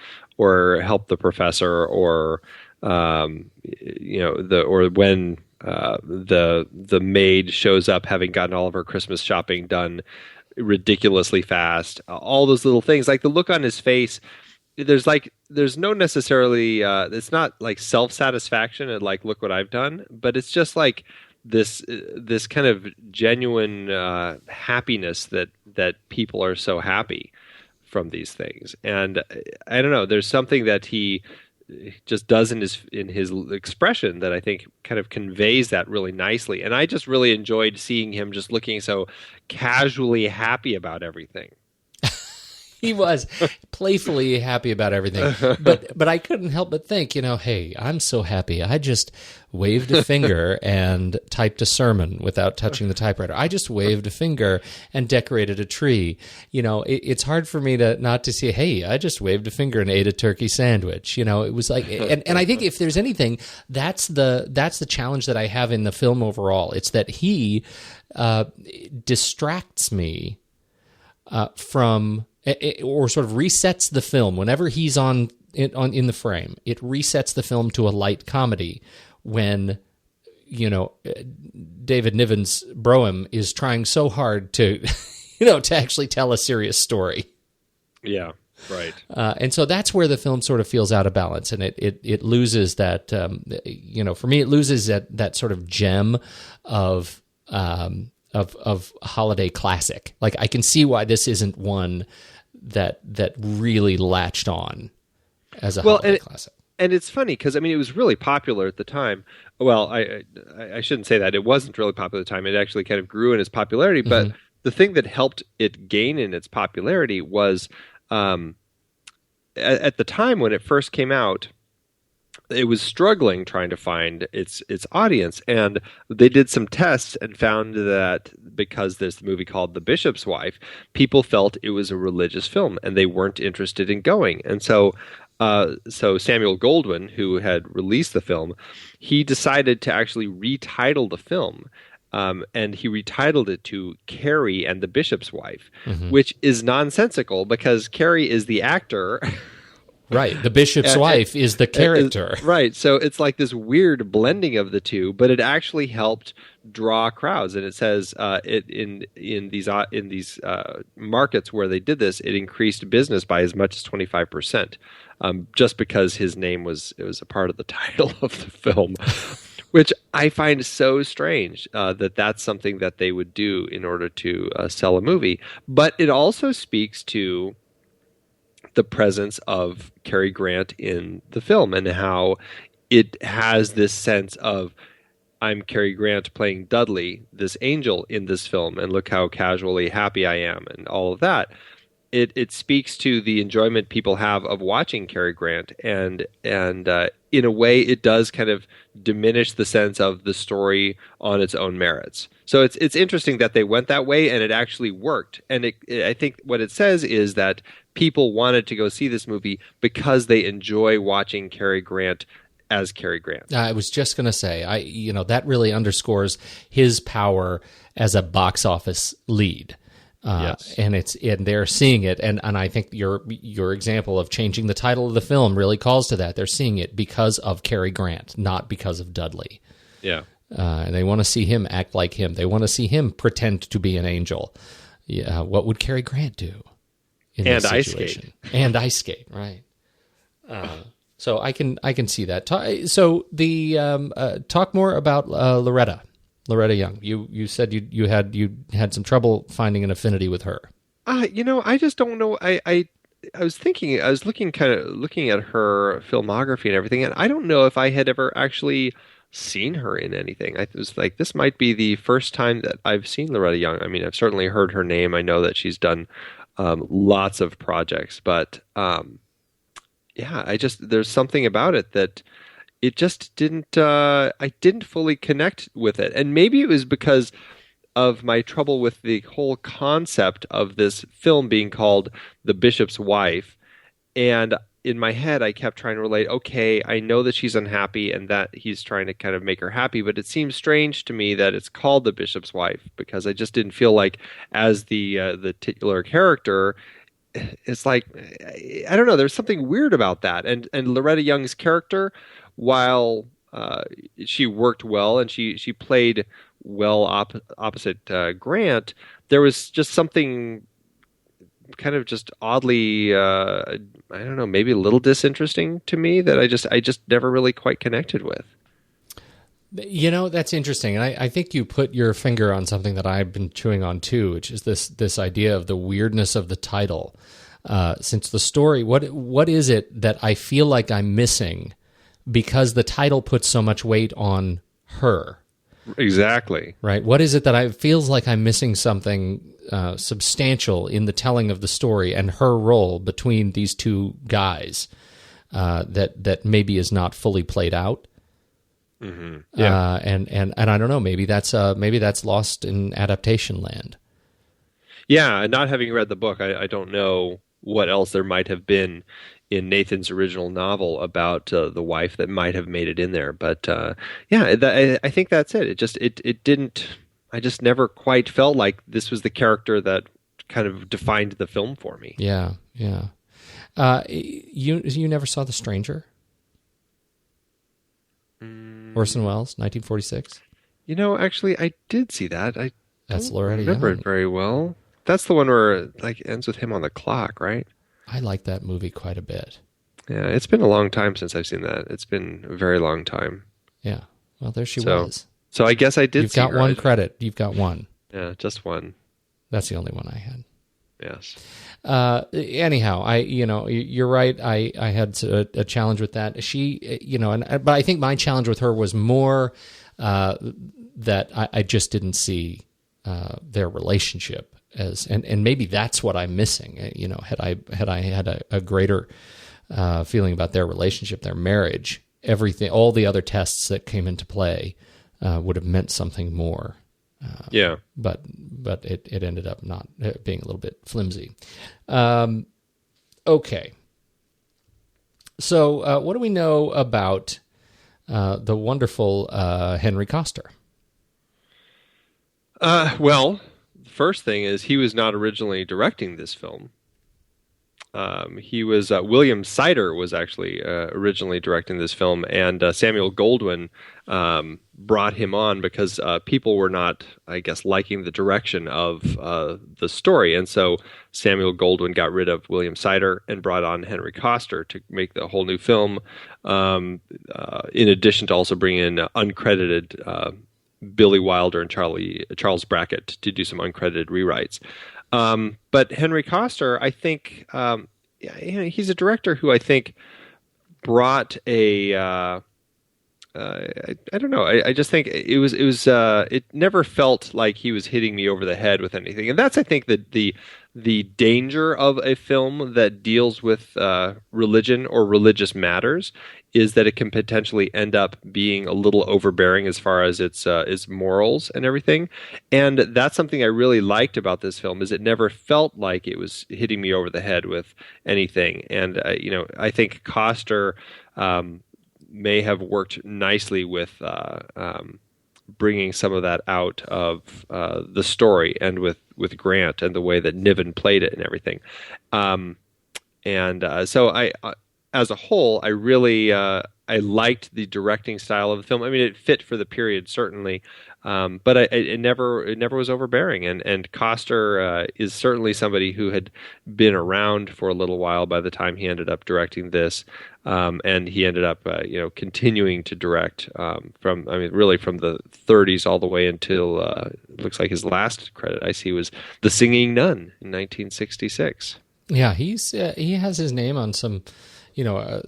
Speaker 2: help the professor or when the maid shows up having gotten all of her Christmas shopping done ridiculously fast. All those little things, like the look on his face. There's no necessarily it's not like self-satisfaction and like look what I've done, but it's just like this kind of genuine happiness that people are so happy from these things. And I don't know, there's something that he just does in his expression that I think kind of conveys that really nicely. And I just really enjoyed seeing him just looking so casually happy about everything.
Speaker 3: He was playfully happy about everything, but I couldn't help but think, hey, I'm so happy. I just waved a finger and typed a sermon without touching the typewriter. I just waved a finger and decorated a tree. It's hard for me not to see, hey, I just waved a finger and ate a turkey sandwich. It was like, and I think if there's anything, that's the challenge that I have in the film overall. It's that he distracts me from. Or sort of resets the film whenever he's in the frame. It resets the film to a light comedy when David Niven's Broem is trying so hard to to actually tell a serious story.
Speaker 2: Yeah, right.
Speaker 3: And so that's where the film sort of feels out of balance, and it loses that. For me, it loses that sort of gem of holiday classic. Like I can see why this isn't one that really latched on as a holiday classic.
Speaker 2: And it's funny because it was really popular at the time. Well, I shouldn't say that. It wasn't really popular at the time. It actually kind of grew in its popularity. But the thing that helped it gain in its popularity was at the time when it first came out, it was struggling trying to find its audience, and they did some tests and found that because there's the movie called The Bishop's Wife, people felt it was a religious film and they weren't interested in going. And so Samuel Goldwyn, who had released the film, he decided to actually retitle the film. And he retitled it to Cary and the Bishop's Wife, which is nonsensical because Cary is the actor.
Speaker 3: Right. The bishop's wife is the character.
Speaker 2: Right. So it's like this weird blending of the two, but it actually helped draw crowds. And it says in these markets where they did this, it increased business by as much as 25%, just because his name was a part of the title of the film, which I find so strange that that's something that they would do in order to sell a movie. But it also speaks to the presence of Cary Grant in the film and how it has this sense of, I'm Cary Grant playing Dudley, this angel in this film, and look how casually happy I am and all of that. It speaks to the enjoyment people have of watching Cary Grant, and in a way it does kind of diminish the sense of the story on its own merits. So it's interesting that they went that way, and it actually worked. And I think what it says is that people wanted to go see this movie because they enjoy watching Cary Grant as Cary Grant.
Speaker 3: I was just going to say, that really underscores his power as a box office lead.
Speaker 2: Yes.
Speaker 3: And they're seeing it, and I think your example of changing the title of the film really calls to that. They're seeing it because of Cary Grant, not because of Dudley.
Speaker 2: Yeah.
Speaker 3: And they want to see him act like him. They want to see him pretend to be an angel. Yeah, what would Cary Grant do in this situation? And ice skate, right? So I can see that. So the talk more about Loretta Young. You said you had some trouble finding an affinity with her.
Speaker 2: I just don't know. I was looking at her filmography and everything, and I don't know if I had ever actually seen her in anything. I was like, this might be the first time that I've seen Loretta Young. I mean, I've certainly heard her name. I know that she's done lots of projects, but there's something about it that it just didn't. I didn't fully connect with it, and maybe it was because of my trouble with the whole concept of this film being called The Bishop's Wife. And in my head, I kept trying to relate, okay, I know that she's unhappy and that he's trying to kind of make her happy, but it seems strange to me that it's called The Bishop's Wife, because I just didn't feel like, as the titular character, it's like, I don't know, there's something weird about that. And Loretta Young's character, while she worked well and she played well opposite Grant, there was just something kind of just oddly, I don't know, maybe a little disinteresting to me that I just never really quite connected with.
Speaker 3: You know, that's interesting. And I think you put your finger on something that I've been chewing on too, which is this idea of the weirdness of the title. Since the story, what is it that I feel like I'm missing because the title puts so much weight on her?
Speaker 2: Exactly.
Speaker 3: Right. What is it that feels like I'm missing something substantial in the telling of the story and her role between these two guys that maybe is not fully played out?
Speaker 2: Mm-hmm. Yeah.
Speaker 3: And I don't know. Maybe that's lost in adaptation land.
Speaker 2: Yeah. And not having read the book, I don't know what else there might have been in Nathan's original novel about the wife that might have made it in there. But I think that's it. It didn't. I just never quite felt like this was the character that kind of defined the film for me.
Speaker 3: Yeah, yeah. You never saw The Stranger? Orson Welles, 1946.
Speaker 2: You know, actually, I did see that.
Speaker 3: That's Loretta Young.
Speaker 2: Remember it very well. That's the one where it ends with him on the clock, right?
Speaker 3: I like that movie quite a bit.
Speaker 2: Yeah, it's been a long time since I've seen that. It's been a very long time.
Speaker 3: Yeah. Well, there she was.
Speaker 2: So I guess I did.
Speaker 3: You've got one credit. You've got one.
Speaker 2: Yeah, just one.
Speaker 3: That's the only one I had.
Speaker 2: Yes.
Speaker 3: Anyhow, you're right. I had a challenge with that. But I think my challenge with her was more that I just didn't see their relationship as, and maybe that's what I'm missing. You know, had I had a greater feeling about their relationship, their marriage, everything, all the other tests that came into play would have meant something more.
Speaker 2: Yeah.
Speaker 3: But it ended up not being a little bit flimsy. Okay. So what do we know about the wonderful Henry Koster?
Speaker 2: Well, the first thing is he was not originally directing this film. He was William Sider was actually originally directing this film, and Samuel Goldwyn brought him on because people were not, I guess, liking the direction of the story, and so Samuel Goldwyn got rid of William Sider and brought on Henry Koster to make the whole new film. In addition to also bringing in uncredited Billy Wilder and Charles Brackett to do some uncredited rewrites. But Henry Koster, I think, he's a director who I think brought I don't know. I just think it never felt like he was hitting me over the head with anything. And that's, I think, the danger of a film that deals with religion or religious matters is that it can potentially end up being a little overbearing as far as its morals and everything. And that's something I really liked about this film, is it never felt like it was hitting me over the head with anything. And I think Koster may have worked nicely with bringing some of that out of the story, and with Grant and the way that Niven played it and everything. So I, as a whole, I really I liked the directing style of the film. I mean, it fit for the period, certainly, but it never was overbearing. And Koster is certainly somebody who had been around for a little while by the time he ended up directing this, and he ended up continuing to direct from the 30s all the way until it looks like his last credit I see was The Singing Nun in 1966.
Speaker 3: Yeah, he has his name on some,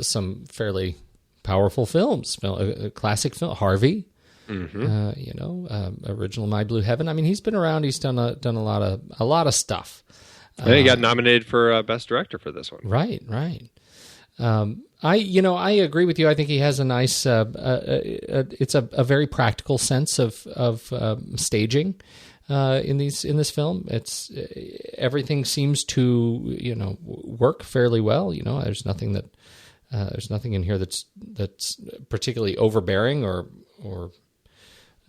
Speaker 3: some fairly powerful films. A classic film, Harvey. Original My Blue Heaven. I mean, he's been around. He's done a lot of stuff.
Speaker 2: And he got nominated for Best Director for this one.
Speaker 3: Right. I agree with you. I think he has a nice. It's a very practical sense of staging in this film. It's everything seems to work fairly well. There's nothing in here that's particularly overbearing or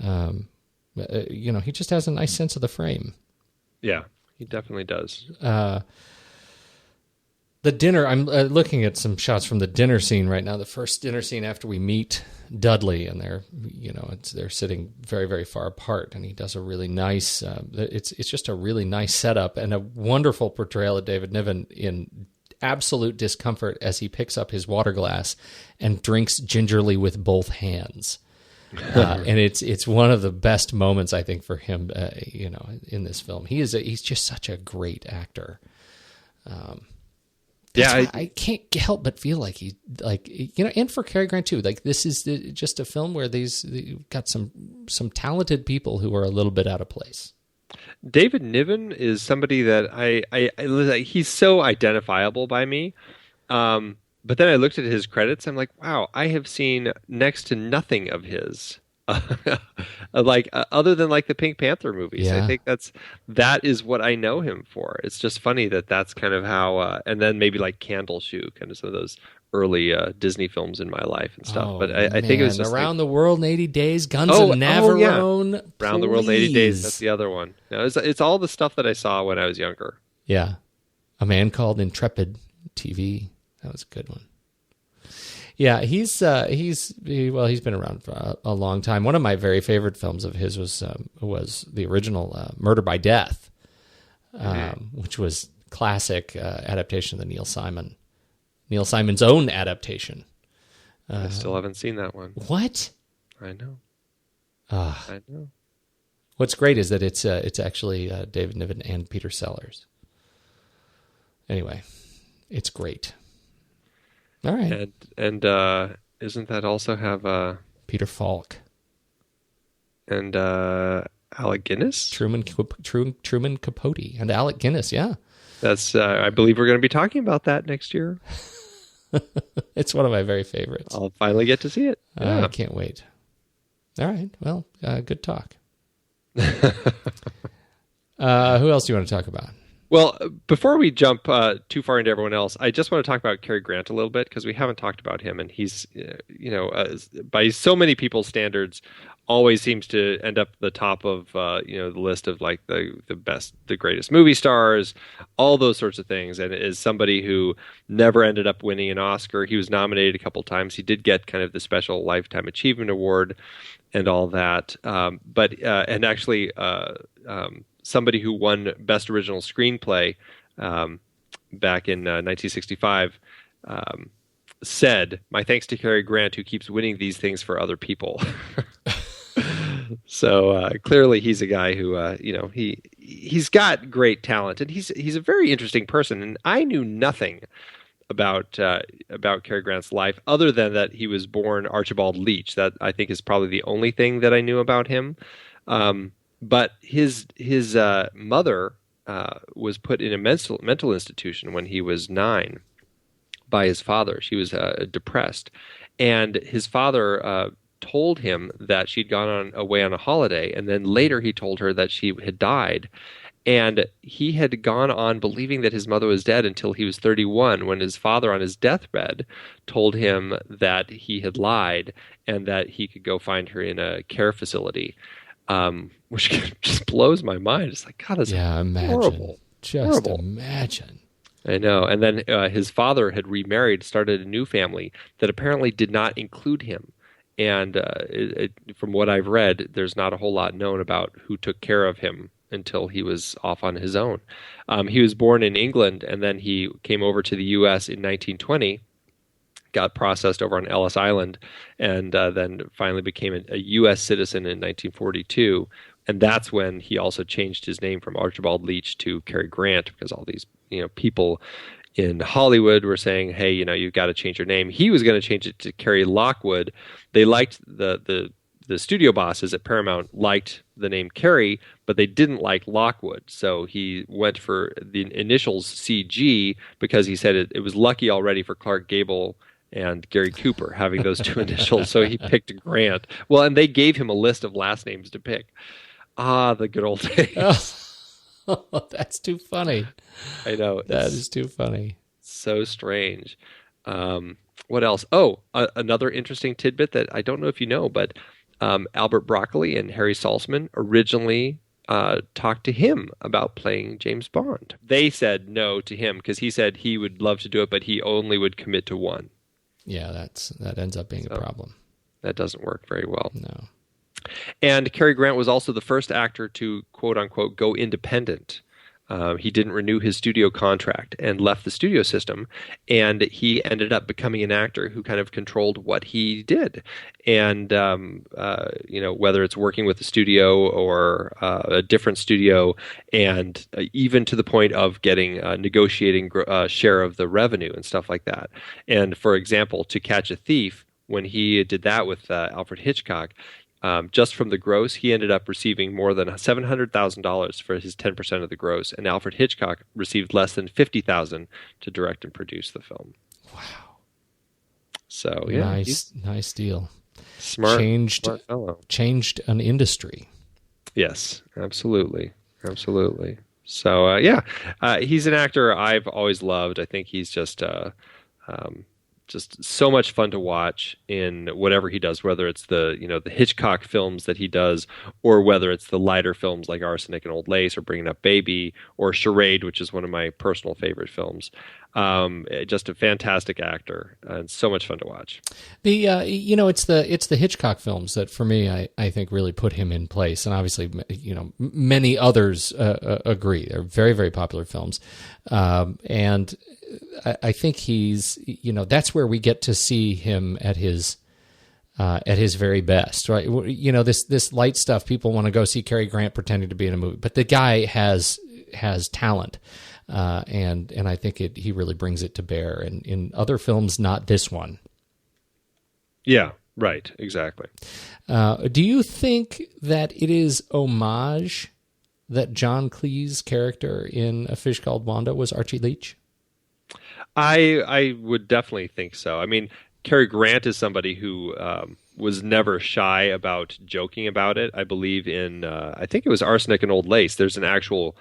Speaker 3: he just has a nice sense of the frame.
Speaker 2: Yeah, he definitely does.
Speaker 3: The dinner, I'm looking at some shots from the dinner scene right now. The first dinner scene after we meet Dudley, and they're sitting very, very far apart, and he does a really nice, it's just a really nice setup and a wonderful portrayal of David Niven in absolute discomfort as he picks up his water glass and drinks gingerly with both hands. And it's one of the best moments, I think, for him, in this film. He's just such a great actor. I can't help but feel like and for Cary Grant too. Like, this is just a film where you've got some talented people who are a little bit out of place.
Speaker 2: David Niven is somebody that I he's so identifiable by me. But then I looked at his credits. I'm like, wow, I have seen next to nothing of his, other than like the Pink Panther movies. Yeah. I think that is what I know him for. It's just funny that's kind of how, and then maybe like Candle Shoe, kind of some of those early Disney films in my life and stuff. But I think it was just
Speaker 3: Around the World in 80 Days, Guns of Navarone.
Speaker 2: Yeah. Around the World in 80 Days. That's the other one. No, it's all the stuff that I saw when I was younger.
Speaker 3: Yeah, A Man Called Intrepid TV. That was a good one. Yeah, he's been around for a long time. One of my very favorite films of his was the original Murder by Death, which was classic adaptation of the Neil Simon's own adaptation.
Speaker 2: I still haven't seen that one.
Speaker 3: What?
Speaker 2: I know.
Speaker 3: I know. What's great is that it's actually David Niven and Peter Sellers. Anyway, it's great. All right.
Speaker 2: And isn't that also have
Speaker 3: Peter Falk
Speaker 2: and Alec Guinness?
Speaker 3: Truman Capote and Alec Guinness, yeah.
Speaker 2: That's I believe we're going to be talking about that next year.
Speaker 3: It's one of my very favorites.
Speaker 2: I'll finally get to see it.
Speaker 3: I can't wait. All right. Well, good talk. Who else do you want to talk about?
Speaker 2: Well, before we jump too far into everyone else, I just want to talk about Cary Grant a little bit, because we haven't talked about him, and he's, by so many people's standards, always seems to end up the top of, the list of like the greatest movie stars, all those sorts of things, and is somebody who never ended up winning an Oscar. He was nominated a couple times. He did get kind of the special Lifetime Achievement Award and all that, and actually. Somebody who won Best Original Screenplay back in 1965 said, "My thanks to Cary Grant, who keeps winning these things for other people." So clearly, he's a guy who, he's got great talent, and he's a very interesting person. And I knew nothing about Cary Grant's life other than that he was born Archibald Leach. That, I think, is probably the only thing that I knew about him. But his mother was put in a mental institution when he was 9 by his father. She was depressed, and his father told him that she'd gone away on a holiday, and then later he told her that she had died. And he had gone on believing that his mother was dead until he was 31, when his father on his deathbed told him that he had lied and that he could go find her in a care facility. Which just blows my mind. It's like, God, that's horrible.
Speaker 3: Imagine.
Speaker 2: I know. And then his father had remarried, started a new family that apparently did not include him. And from what I've read, there's not a whole lot known about who took care of him until he was off on his own. He was born in England, and then he came over to the U.S. in 1920. Got processed over on Ellis Island, and then finally became a U.S. citizen in 1942. And that's when he also changed his name from Archibald Leach to Cary Grant, because all these people in Hollywood were saying, hey, you've got to change your name. He was going to change it to Cary Lockwood. They liked the studio bosses at Paramount liked the name Cary, but they didn't like Lockwood. So he went for the initials CG because he said it was lucky already for Clark Gable and Gary Cooper having those two initials. So he picked Grant. Well, and they gave him a list of last names to pick. Ah, the good old days.
Speaker 3: Oh, that's too funny.
Speaker 2: I know.
Speaker 3: That is too funny.
Speaker 2: So strange. What else? Oh, another interesting tidbit that I don't know if you know, but Albert Broccoli and Harry Saltzman originally talked to him about playing James Bond. They said no to him because he said he would love to do it, but he only would commit to one.
Speaker 3: Yeah, that ends up being a problem.
Speaker 2: That doesn't work very well.
Speaker 3: No.
Speaker 2: And Cary Grant was also the first actor to, quote unquote, go independent. He didn't renew his studio contract and left the studio system, and he ended up becoming an actor who kind of controlled what he did. And, whether it's working with the studio or a different studio, and even to the point of getting negotiating share of the revenue and stuff like that. And for example, To Catch a Thief, when he did that with Alfred Hitchcock, just from the gross, he ended up receiving more than $700,000 for his 10% of the gross, and Alfred Hitchcock received less than $50,000 to direct and produce the film.
Speaker 3: Wow!
Speaker 2: So yeah,
Speaker 3: nice deal.
Speaker 2: Smart fellow.
Speaker 3: Changed an industry.
Speaker 2: Yes, absolutely. So he's an actor I've always loved. I think he's just so much fun to watch in whatever he does, whether it's the Hitchcock films that he does, or whether it's the lighter films like Arsenic and Old Lace, or Bringing Up Baby, or Charade, which is one of my personal favorite films. Just a fantastic actor, and so much fun to watch.
Speaker 3: It's the Hitchcock films that, for me, I think really put him in place, and obviously, many others agree. They're very, very popular films, and I think he's, that's where we get to see him at his very best, right? This light stuff, people want to go see Cary Grant pretending to be in a movie, but the guy has talent, and I think he really brings it to bear. And in other films, not this one.
Speaker 2: Yeah, right, exactly.
Speaker 3: Do you think that it is homage that John Cleese's character in A Fish Called Wanda was Archie Leach?
Speaker 2: I would definitely think so. I mean, Cary Grant is somebody who was never shy about joking about it. I believe in, I think it was Arsenic and Old Lace. There's an actual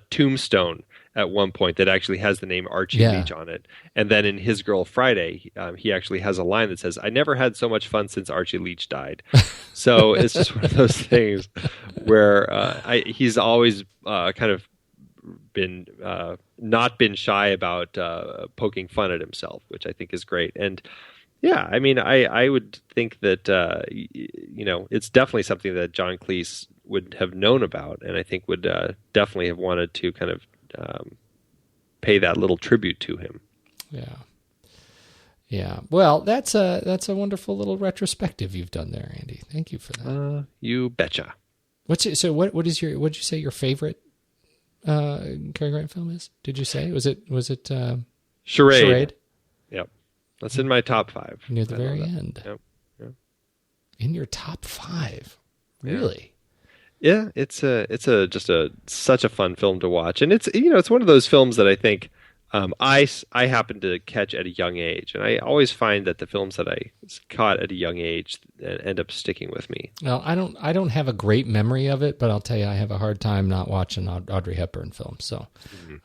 Speaker 2: tombstone at one point that actually has the name Archie Leach on it. And then in His Girl Friday, he actually has a line that says, "I never had so much fun since Archie Leach died." So it's just one of those things where he's always kind of been not been shy about poking fun at himself, which I think is great. And yeah, I mean, I would think that it's definitely something that John Cleese would have known about, and I think would definitely have wanted to kind of pay that little tribute to him.
Speaker 3: Yeah. Well, that's a wonderful little retrospective you've done there, Andy. Thank you for that.
Speaker 2: You betcha.
Speaker 3: What'd you say your favorite Cary Grant film is? Did you say was it Charade?
Speaker 2: Yep, that's in my top 5.
Speaker 3: Near the very end.
Speaker 2: Yep.
Speaker 3: In your top 5, really?
Speaker 2: Yeah, it's such a fun film to watch, and it's one of those films that I think I happen to catch at a young age, and I always find that the films that I caught at a young age end up sticking with me.
Speaker 3: Well, I don't have a great memory of it, but I'll tell you, I have a hard time not watching Audrey Hepburn films, so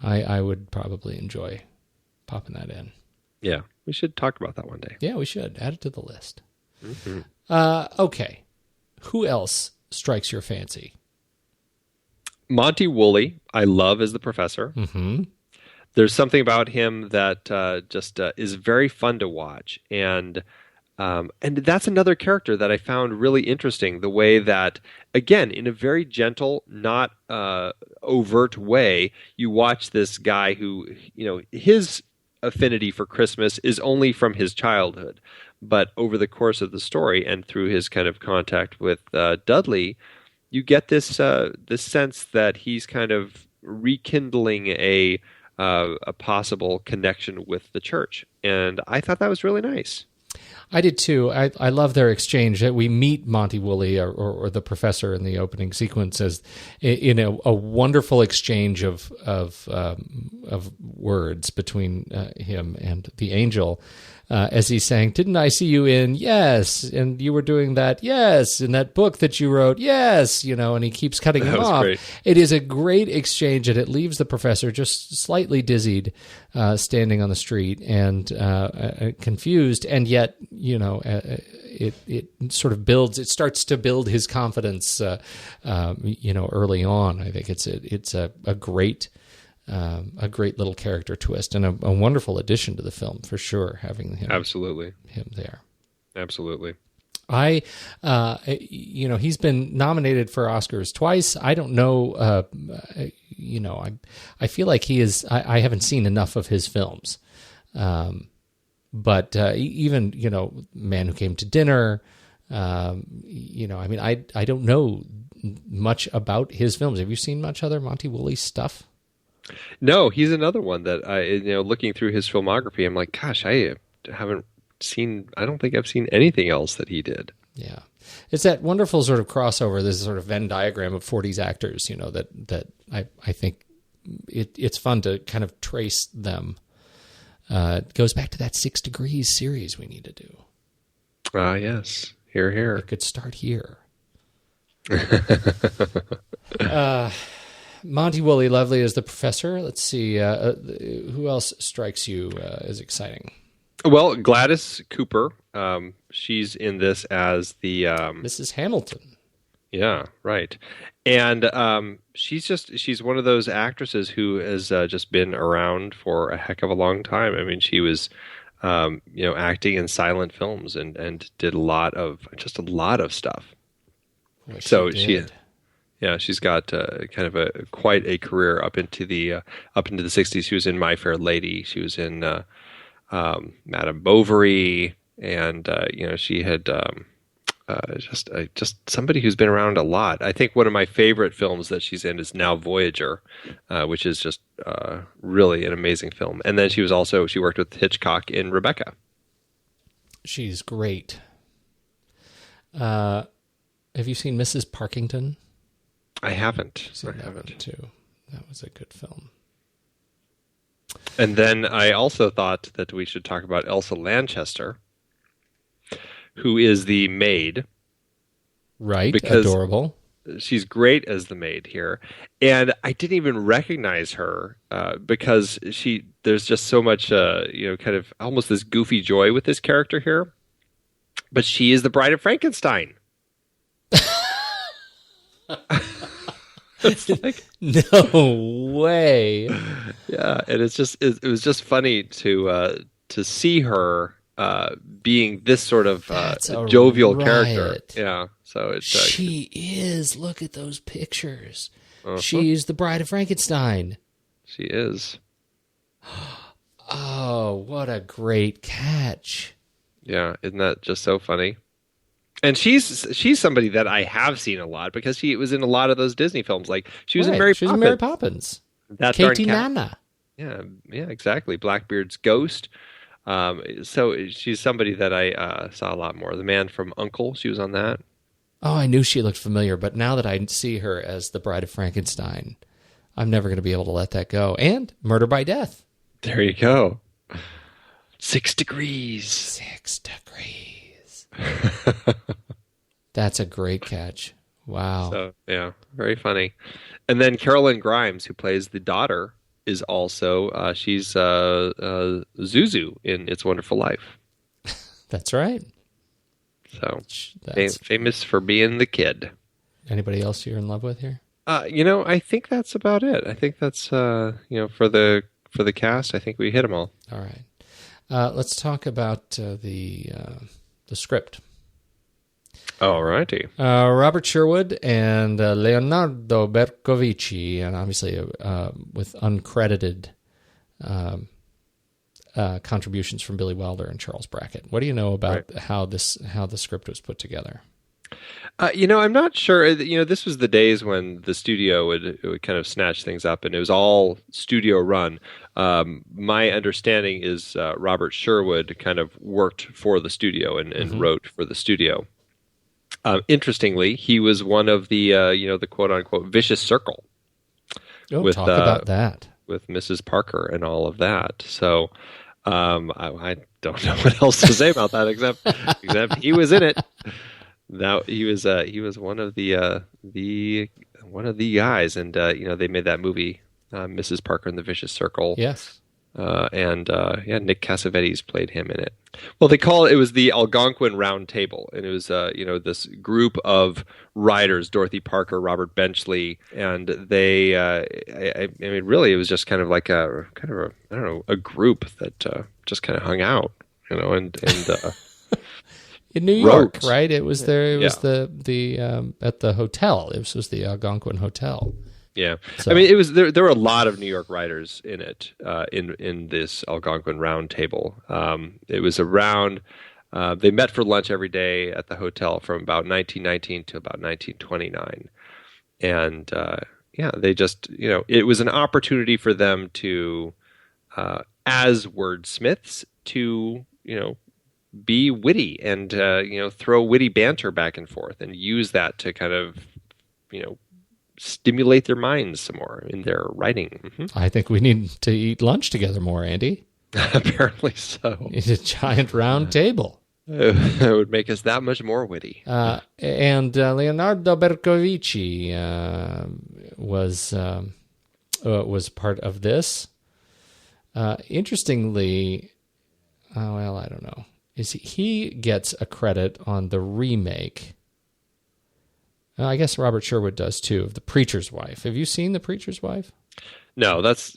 Speaker 3: I would probably enjoy popping that in.
Speaker 2: Yeah, we should talk about that one day.
Speaker 3: Yeah, we should. Add it to the list. Mm-hmm. Okay. Who else strikes your fancy?
Speaker 2: Monty Woolley, I love as the professor.
Speaker 3: Mm-hmm.
Speaker 2: There's something about him that just is very fun to watch. And that's another character that I found really interesting, the way that, again, in a very gentle, not overt way, you watch this guy who, his affinity for Christmas is only from his childhood. But over the course of the story and through his kind of contact with Dudley, you get this sense that he's kind of rekindling a a possible connection with the church. And I thought that was really nice.
Speaker 3: I did too. I love their exchange. We meet Monty Woolley or the professor in the opening sequence as in a wonderful exchange of words between him and the angel. As he's saying, "Didn't I see you in? Yes, and you were doing that. Yes, in that book that you wrote. Yes, and he keeps cutting him off.
Speaker 2: Great.
Speaker 3: It is a great exchange, and it leaves the professor just slightly dizzied, standing on the street and confused, and yet it sort of builds. It starts to build his confidence, early on. I think it's a great. A great little character twist and a wonderful addition to the film for sure. Having him there.
Speaker 2: Absolutely.
Speaker 3: He's been nominated for Oscars twice. I don't know. I feel like he is. I haven't seen enough of his films, but even Man Who Came to Dinner. I don't know much about his films. Have you seen much other Monty Woolley stuff?
Speaker 2: No, he's another one that looking through his filmography, I'm like, gosh, I haven't seen. I don't think I've seen anything else that he did.
Speaker 3: Yeah, it's that wonderful sort of crossover. This sort of Venn diagram of 40s actors. That I think it's fun to kind of trace them. It goes back to that 6 Degrees series we need to do.
Speaker 2: Yes, here.
Speaker 3: It could start here. Monty Woolley, lovely as the professor. Let's see, who else strikes you as exciting?
Speaker 2: Well, Gladys Cooper, she's in this as the
Speaker 3: Mrs. Hamilton.
Speaker 2: Yeah, right. And she's one of those actresses who has just been around for a heck of a long time. I mean, she was acting in silent films and did a lot of stuff.
Speaker 3: Well,
Speaker 2: she's got kind of quite a career up into the 60s. She was in My Fair Lady. She was in Madame Bovary, and she had just somebody who's been around a lot. I think one of my favorite films that she's in is Now Voyager, which is just really an amazing film. And then she worked with Hitchcock in Rebecca.
Speaker 3: She's great. Have you seen Mrs. Parkington?
Speaker 2: I haven't.
Speaker 3: I haven't too. That was a good film.
Speaker 2: And then I also thought that we should talk about Elsa Lanchester, who is the maid.
Speaker 3: Right, adorable.
Speaker 2: She's great as the maid here. And I didn't even recognize her because there's just so much, kind of almost this goofy joy with this character here. But she is the Bride of Frankenstein. It's like,
Speaker 3: no way.
Speaker 2: Yeah, and it was just funny to see her being this sort of jovial character. Yeah, so
Speaker 3: she is. Look at those pictures.
Speaker 2: Uh-huh.
Speaker 3: She's the Bride of Frankenstein.
Speaker 2: She is.
Speaker 3: Oh, what a great catch!
Speaker 2: Yeah, isn't that just so funny? And she's somebody that I have seen a lot because she was in a lot of those Disney films. Like she was in Mary Poppins.
Speaker 3: She was in Mary Poppins.
Speaker 2: That
Speaker 3: Katie Nana.
Speaker 2: Yeah, exactly. Blackbeard's ghost. So she's somebody that I saw a lot more. The Man from U.N.C.L.E., she was on that.
Speaker 3: Oh, I knew she looked familiar, but now that I see her as the Bride of Frankenstein, I'm never going to be able to let that go. And Murder by Death.
Speaker 2: There you go. 6 Degrees.
Speaker 3: 6 Degrees. That's a great catch. Wow.
Speaker 2: So, yeah, very funny. And then Carolyn Grimes, who plays the daughter, is also, she's Zuzu in It's a Wonderful Life.
Speaker 3: That's right.
Speaker 2: So, famous for being the kid.
Speaker 3: Anybody else you're in love with here?
Speaker 2: I think that's about it. I think that's, for the cast, I think we hit them all.
Speaker 3: All right. Let's talk about the script.
Speaker 2: All righty.
Speaker 3: Robert Sherwood and Leonardo Bercovici, and obviously with uncredited contributions from Billy Wilder and Charles Brackett. What do you know about how the script was put together?
Speaker 2: I'm not sure. This was the days when the studio would kind of snatch things up, and it was all studio run. My understanding is Robert Sherwood kind of worked for the studio and wrote for the studio. Interestingly, he was one of the the quote unquote vicious circle.
Speaker 3: Oh, talk about that
Speaker 2: with Mrs. Parker and all of that. So I don't know what else to say about that except he was in it. Now he was one of the guys, and they made that movie Mrs. Parker and the Vicious Circle.
Speaker 3: Yes,
Speaker 2: Nick Cassavetes played him in it. Well, it was the Algonquin Round Table, and it was this group of writers: Dorothy Parker, Robert Benchley, and they. Really, it was just kind of like a group that just kind of hung out, and.
Speaker 3: In New York, right? It was there. It was the at the hotel. It was the Algonquin Hotel.
Speaker 2: Yeah,
Speaker 3: so.
Speaker 2: it was there. There were a lot of New York writers in it. In this Algonquin Round Table. It was around. They met for lunch every day at the hotel from about 1919 to about 1929, and they just it was an opportunity for them to, as wordsmiths, to be witty and throw witty banter back and forth and use that to kind of stimulate their minds some more in their writing.
Speaker 3: I think we need to eat lunch together more, Andy.
Speaker 2: Apparently so.
Speaker 3: It's a giant round table.
Speaker 2: It would make us that much more witty.
Speaker 3: And Leonardo Bercovici was part of this. Interestingly, I don't know. He gets a credit on the remake. I guess Robert Sherwood does too, of The Preacher's Wife. Have you seen The Preacher's Wife?
Speaker 2: No, that's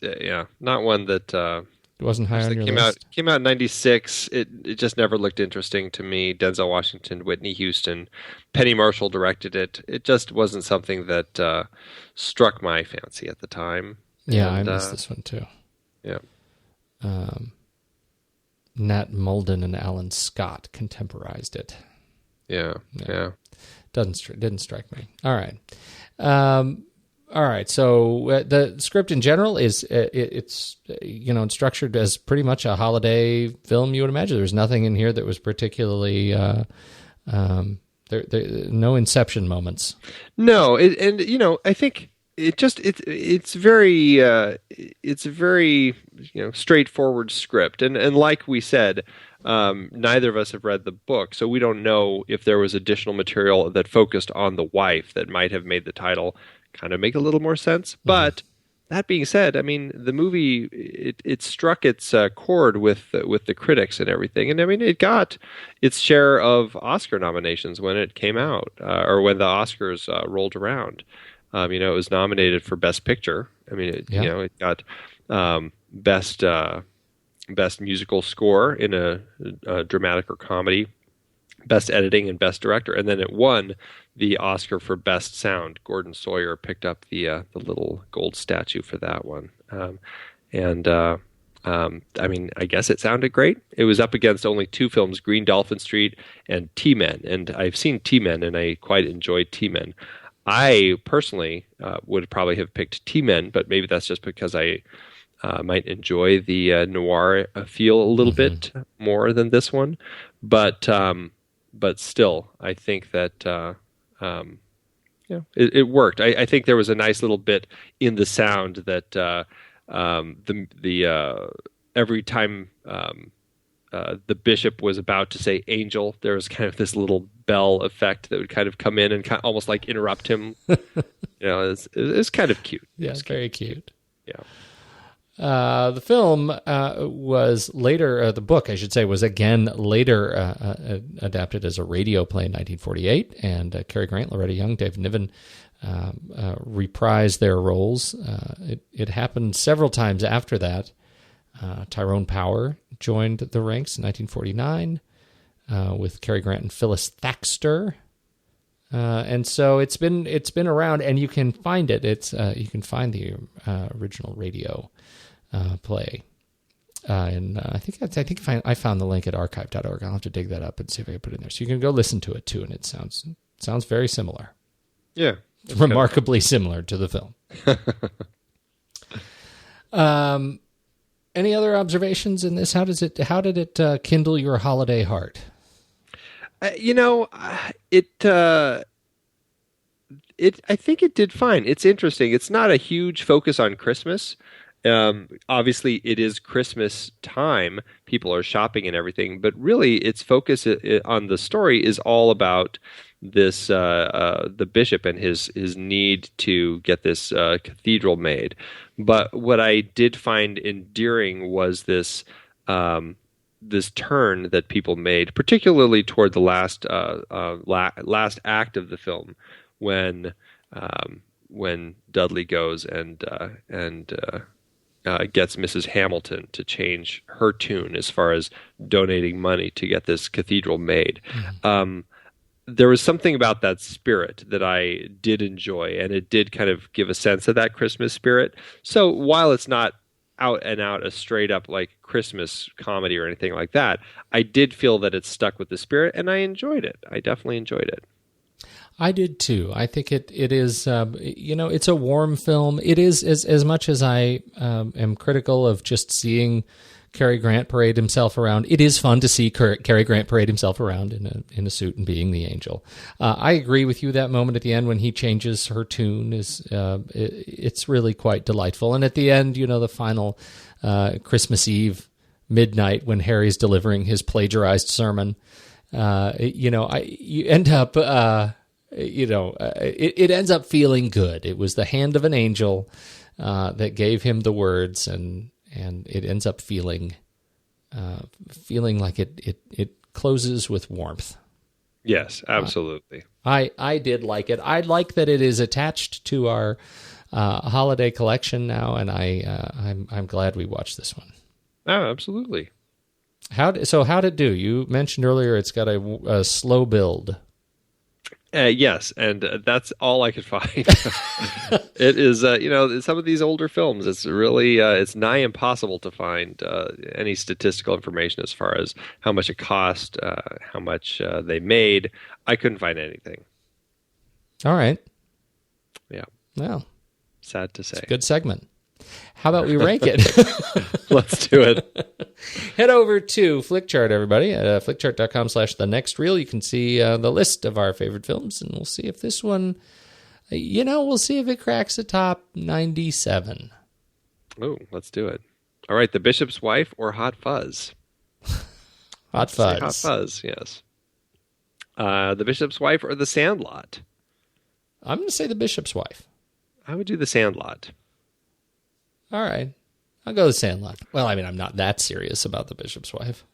Speaker 2: not one that
Speaker 3: it wasn't high on your list.
Speaker 2: Came out in '96. It just never looked interesting to me. Denzel Washington, Whitney Houston, Penny Marshall directed it. It just wasn't something that struck my fancy at the time.
Speaker 3: Yeah, I missed this one too.
Speaker 2: Yeah.
Speaker 3: Nat Molden and Alan Scott contemporized it.
Speaker 2: Yeah.
Speaker 3: Didn't strike me. All right. So the script in general is it's structured as pretty much a holiday film. You would imagine there's nothing in here that was particularly no Inception moments. No,
Speaker 2: I think it's very straightforward script, and like we said, neither of us have read the book, so we don't know if there was additional material that focused on the wife that might have made the title kind of make a little more sense. But that being said, the movie it struck its chord with the critics and everything, and it got its share of Oscar nominations when it came out, or when the Oscars rolled around. It was nominated for Best Picture. It got Best Musical Score in a dramatic or comedy, Best Editing, and Best Director. And then it won the Oscar for Best Sound. Gordon Sawyer picked up the little gold statue for that one. I guess it sounded great. It was up against only two films, Green Dolphin Street and T-Men. And I've seen T-Men, and I quite enjoyed T-Men. I personally would probably have picked T-Men, but maybe that's just because I might enjoy the noir feel a little bit more than this one. But still, I think that it worked. I think there was a nice little bit in the sound that every time the bishop was about to say angel, there was kind of this little bell effect that would kind of come in and almost like interrupt him. It's kind of cute.
Speaker 3: Yeah, it's very cute.
Speaker 2: Yeah.
Speaker 3: The film was later, the book, I should say, was again later adapted as a radio play in 1948, and Cary Grant, Loretta Young, David Niven reprised their roles. It happened several times after that. Tyrone Power joined the ranks in 1949 with Cary Grant and Phyllis Thaxter. And so it's been around, and you can find it. You can find the original radio play, and I think I found the link at archive.org. I'll have to dig that up and see if I can put it in there. So you can go listen to it too, and it sounds Sounds very similar.
Speaker 2: Yeah.
Speaker 3: Remarkably similar to the film. Any other observations in this? How did it kindle your holiday heart?
Speaker 2: I think it did fine. It's interesting. It's not a huge focus on Christmas. Obviously, it is Christmas time. People are shopping and everything, but really, its focus on the story is all about this the bishop and his need to get this cathedral made. But what I did find endearing was this turn that people made, particularly toward the last act of the film, when Dudley goes and gets Mrs. Hamilton to change her tune as far as donating money to get this cathedral made. Mm-hmm. There was something about that spirit that I did enjoy, and it did kind of give a sense of that Christmas spirit. So while it's not out and out a straight up like Christmas comedy or anything like that, I did feel that it stuck with the spirit, and I enjoyed it. I definitely enjoyed it.
Speaker 3: I did too. I think it is, it's a warm film. It is, as much as I am critical of just seeing Cary Grant parade himself around, it is fun to see Cary Grant parade himself around in a suit and being the angel. I agree with you. That moment at the end when he changes her tune it's really quite delightful. And at the end, the final Christmas Eve midnight when Harry's delivering his plagiarized sermon, you end up. It ends up feeling good. It was the hand of an angel that gave him the words, and it ends up feeling like it closes with warmth.
Speaker 2: Yes, absolutely.
Speaker 3: I did like it. I like that it is attached to our holiday collection now, and I'm glad we watched this one.
Speaker 2: Oh, absolutely.
Speaker 3: How'd it do? You mentioned earlier it's got a slow build.
Speaker 2: Yes, and that's all I could find. It is, some of these older films, it's really, it's nigh impossible to find any statistical information as far as how much it cost, how much they made. I couldn't find anything.
Speaker 3: All right.
Speaker 2: Yeah.
Speaker 3: Well,
Speaker 2: sad to say.
Speaker 3: It's a good segment. How about we rank it?
Speaker 2: Let's do it.
Speaker 3: Head over to Flickchart, everybody, at flickchart.com/thenextreel. You can see the list of our favorite films, and we'll see if this one, we'll see if it cracks the top 97.
Speaker 2: Oh, let's do it. All right, The Bishop's Wife or Hot Fuzz?
Speaker 3: Hot Fuzz.
Speaker 2: Hot Fuzz, yes. The Bishop's Wife or The Sandlot?
Speaker 3: I'm going to say The Bishop's Wife.
Speaker 2: I would do The Sandlot.
Speaker 3: All right. I'll go with Sandlot. Well, I mean, I'm not that serious about The Bishop's Wife.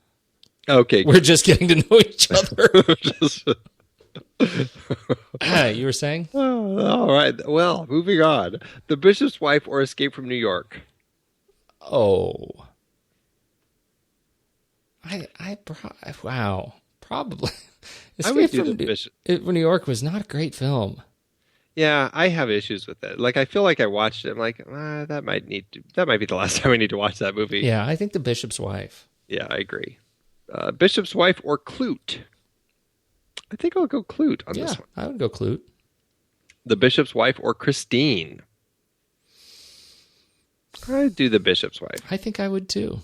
Speaker 2: Okay.
Speaker 3: We're just getting to know each other. You were saying?
Speaker 2: Oh, all right. Well, moving on. The Bishop's Wife or Escape from New York?
Speaker 3: Oh. Wow. Probably. Escape from New York was not a great film.
Speaker 2: Yeah, I have issues with it. Like, I feel like I watched it. I'm like, that might be the last time I need to watch that movie.
Speaker 3: Yeah, I think The Bishop's Wife.
Speaker 2: Yeah, I agree. Bishop's Wife or Clute? I think I'll go Clute on this one.
Speaker 3: I would go Clute.
Speaker 2: The Bishop's Wife or Christine? I'd do The Bishop's Wife.
Speaker 3: I think I would too.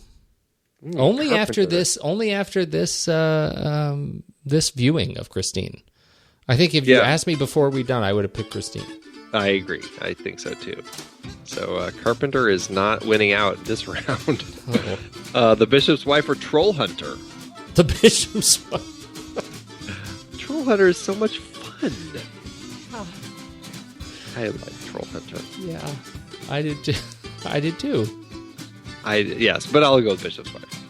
Speaker 3: Only after this viewing of Christine. I think if you asked me before we'd done, I would have picked Christine.
Speaker 2: I agree. I think so, too. So Carpenter is not winning out this round. The Bishop's Wife or Troll Hunter?
Speaker 3: The Bishop's Wife.
Speaker 2: Troll Hunter is so much fun. I like Troll Hunter.
Speaker 3: Yeah, I did too.
Speaker 2: Yes, but I'll go with Bishop's Wife.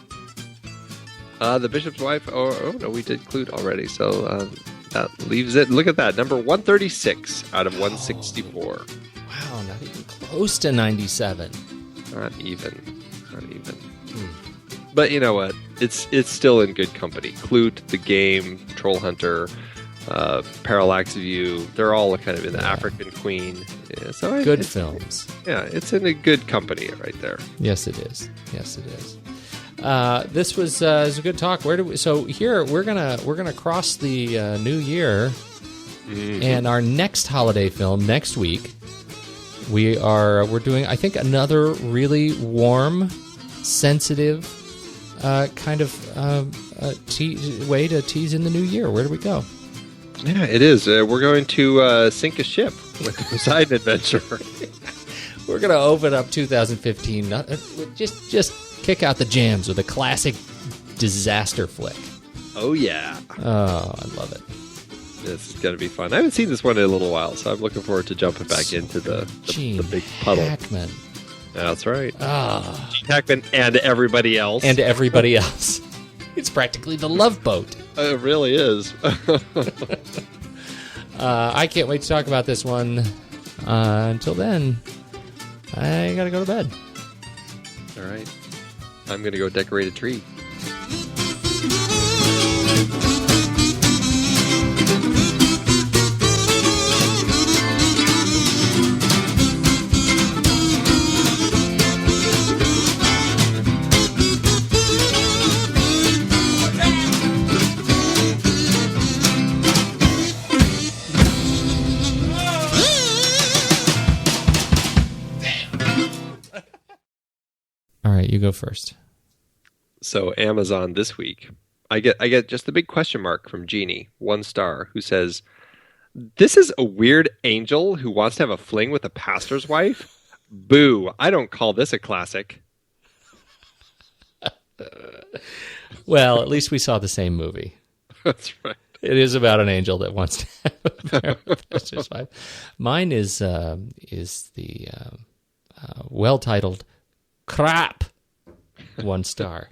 Speaker 2: The Bishop's Wife, oh no, we did Clute already, so... that leaves it. Look at that. Number 136 out of 164.
Speaker 3: Wow, not even close to 97.
Speaker 2: Not even. But you know what? It's still in good company. Clute, The Game, Troll Hunter, Parallax View. They're all kind of in the African Queen. Yeah, so
Speaker 3: good films.
Speaker 2: Yeah, it's in a good company right there.
Speaker 3: Yes, it is. This was a good talk. So here we're gonna cross the new year And our next holiday film next week, we're doing, I think, another really warm, sensitive kind of way to tease in the new year. Where do we go?
Speaker 2: Yeah, it is. We're going to sink a ship with the Poseidon Adventure.
Speaker 3: We're going to open up 2015. Just kick out the jams with a classic disaster flick.
Speaker 2: Oh, yeah.
Speaker 3: Oh, I love it.
Speaker 2: This is going to be fun. I haven't seen this one in a little while, so I'm looking forward to jumping back into the big puddle.
Speaker 3: Hackman.
Speaker 2: That's right.
Speaker 3: Ah.
Speaker 2: Gene Hackman and everybody else.
Speaker 3: And everybody else. It's practically the Love Boat.
Speaker 2: It really is.
Speaker 3: I can't wait to talk about this one. Until then, I got to go to bed.
Speaker 2: All right. I'm going to go decorate a tree.
Speaker 3: All right, you go first.
Speaker 2: So Amazon this week, I get just the big question mark from Jeannie, 1 star, who says, "This is a weird angel who wants to have a fling with a pastor's wife? Boo, I don't call this a classic."
Speaker 3: Well, at least we saw the same movie.
Speaker 2: That's right.
Speaker 3: It is about an angel that wants to have a pastor's wife. Mine is the well-titled Crap, 1 star.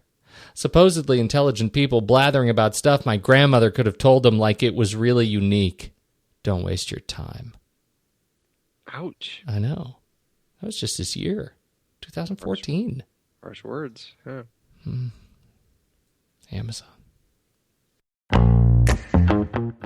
Speaker 3: Supposedly intelligent people blathering about stuff my grandmother could have told them like it was really unique. Don't waste your time.
Speaker 2: Ouch.
Speaker 3: I know. That was just this year, 2014.
Speaker 2: Harsh words. Yeah.
Speaker 3: Amazon.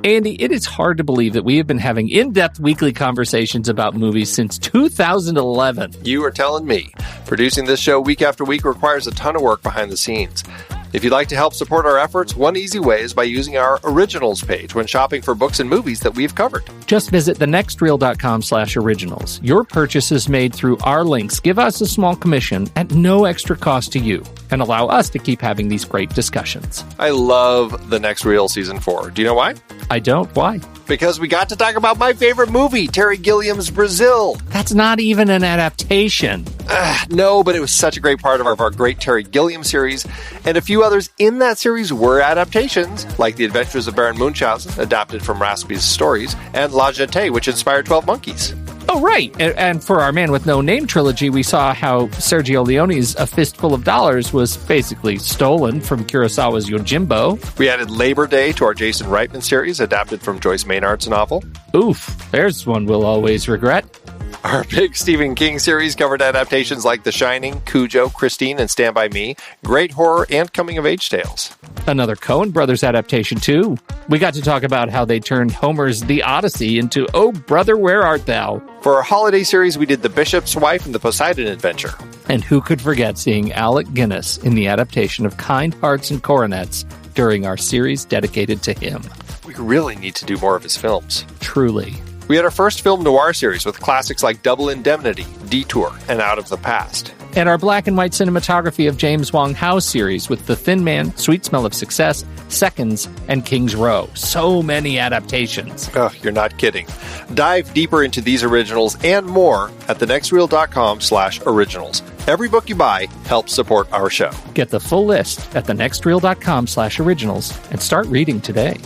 Speaker 1: Andy, it is hard to believe that we have been having in-depth weekly conversations about movies since 2011.
Speaker 2: You are telling me. Producing this show week after week requires a ton of work behind the scenes. If you'd like to help support our efforts, one easy way is by using our Originals page when shopping for books and movies that we've covered.
Speaker 1: Just visit thenextreel.com/originals. Your purchases made through our links give us a small commission at no extra cost to you and allow us to keep having these great discussions.
Speaker 2: I love The Next Reel Season 4. Do you know why?
Speaker 1: I don't. Why?
Speaker 2: Because we got to talk about my favorite movie, Terry Gilliam's Brazil.
Speaker 1: That's not even an adaptation.
Speaker 2: No, but it was such a great part of our great Terry Gilliam series, and a few others in that series were adaptations, like The Adventures of Baron Munchausen, adapted from Raspi's stories, and La Jetée, which inspired 12 Monkeys.
Speaker 1: Oh, right. And for our Man with No Name trilogy, we saw how Sergio Leone's A Fistful of Dollars was basically stolen from Kurosawa's Yojimbo.
Speaker 2: We added Labor Day to our Jason Reitman series, adapted from Joyce Maynard's novel.
Speaker 1: Oof, there's one we'll always regret.
Speaker 2: Our big Stephen King series covered adaptations like The Shining, Cujo, Christine, and Stand By Me, great horror and coming-of-age tales.
Speaker 1: Another Coen Brothers adaptation, too. We got to talk about how they turned Homer's The Odyssey into Oh, Brother, Where Art Thou?
Speaker 2: For our holiday series, we did The Bishop's Wife and The Poseidon Adventure.
Speaker 1: And who could forget seeing Alec Guinness in the adaptation of Kind Hearts and Coronets during our series dedicated to him.
Speaker 2: We really need to do more of his films.
Speaker 1: Truly.
Speaker 2: We had our first film noir series with classics like Double Indemnity, Detour, and Out of the Past.
Speaker 1: And our black and white cinematography of James Wong Howe's series with The Thin Man, Sweet Smell of Success, Seconds, and King's Row. So many adaptations.
Speaker 2: Oh, you're not kidding. Dive deeper into these originals and more at thenextreel.com/originals. Every book you buy helps support our show.
Speaker 1: Get the full list at thenextreel.com/originals and start reading today.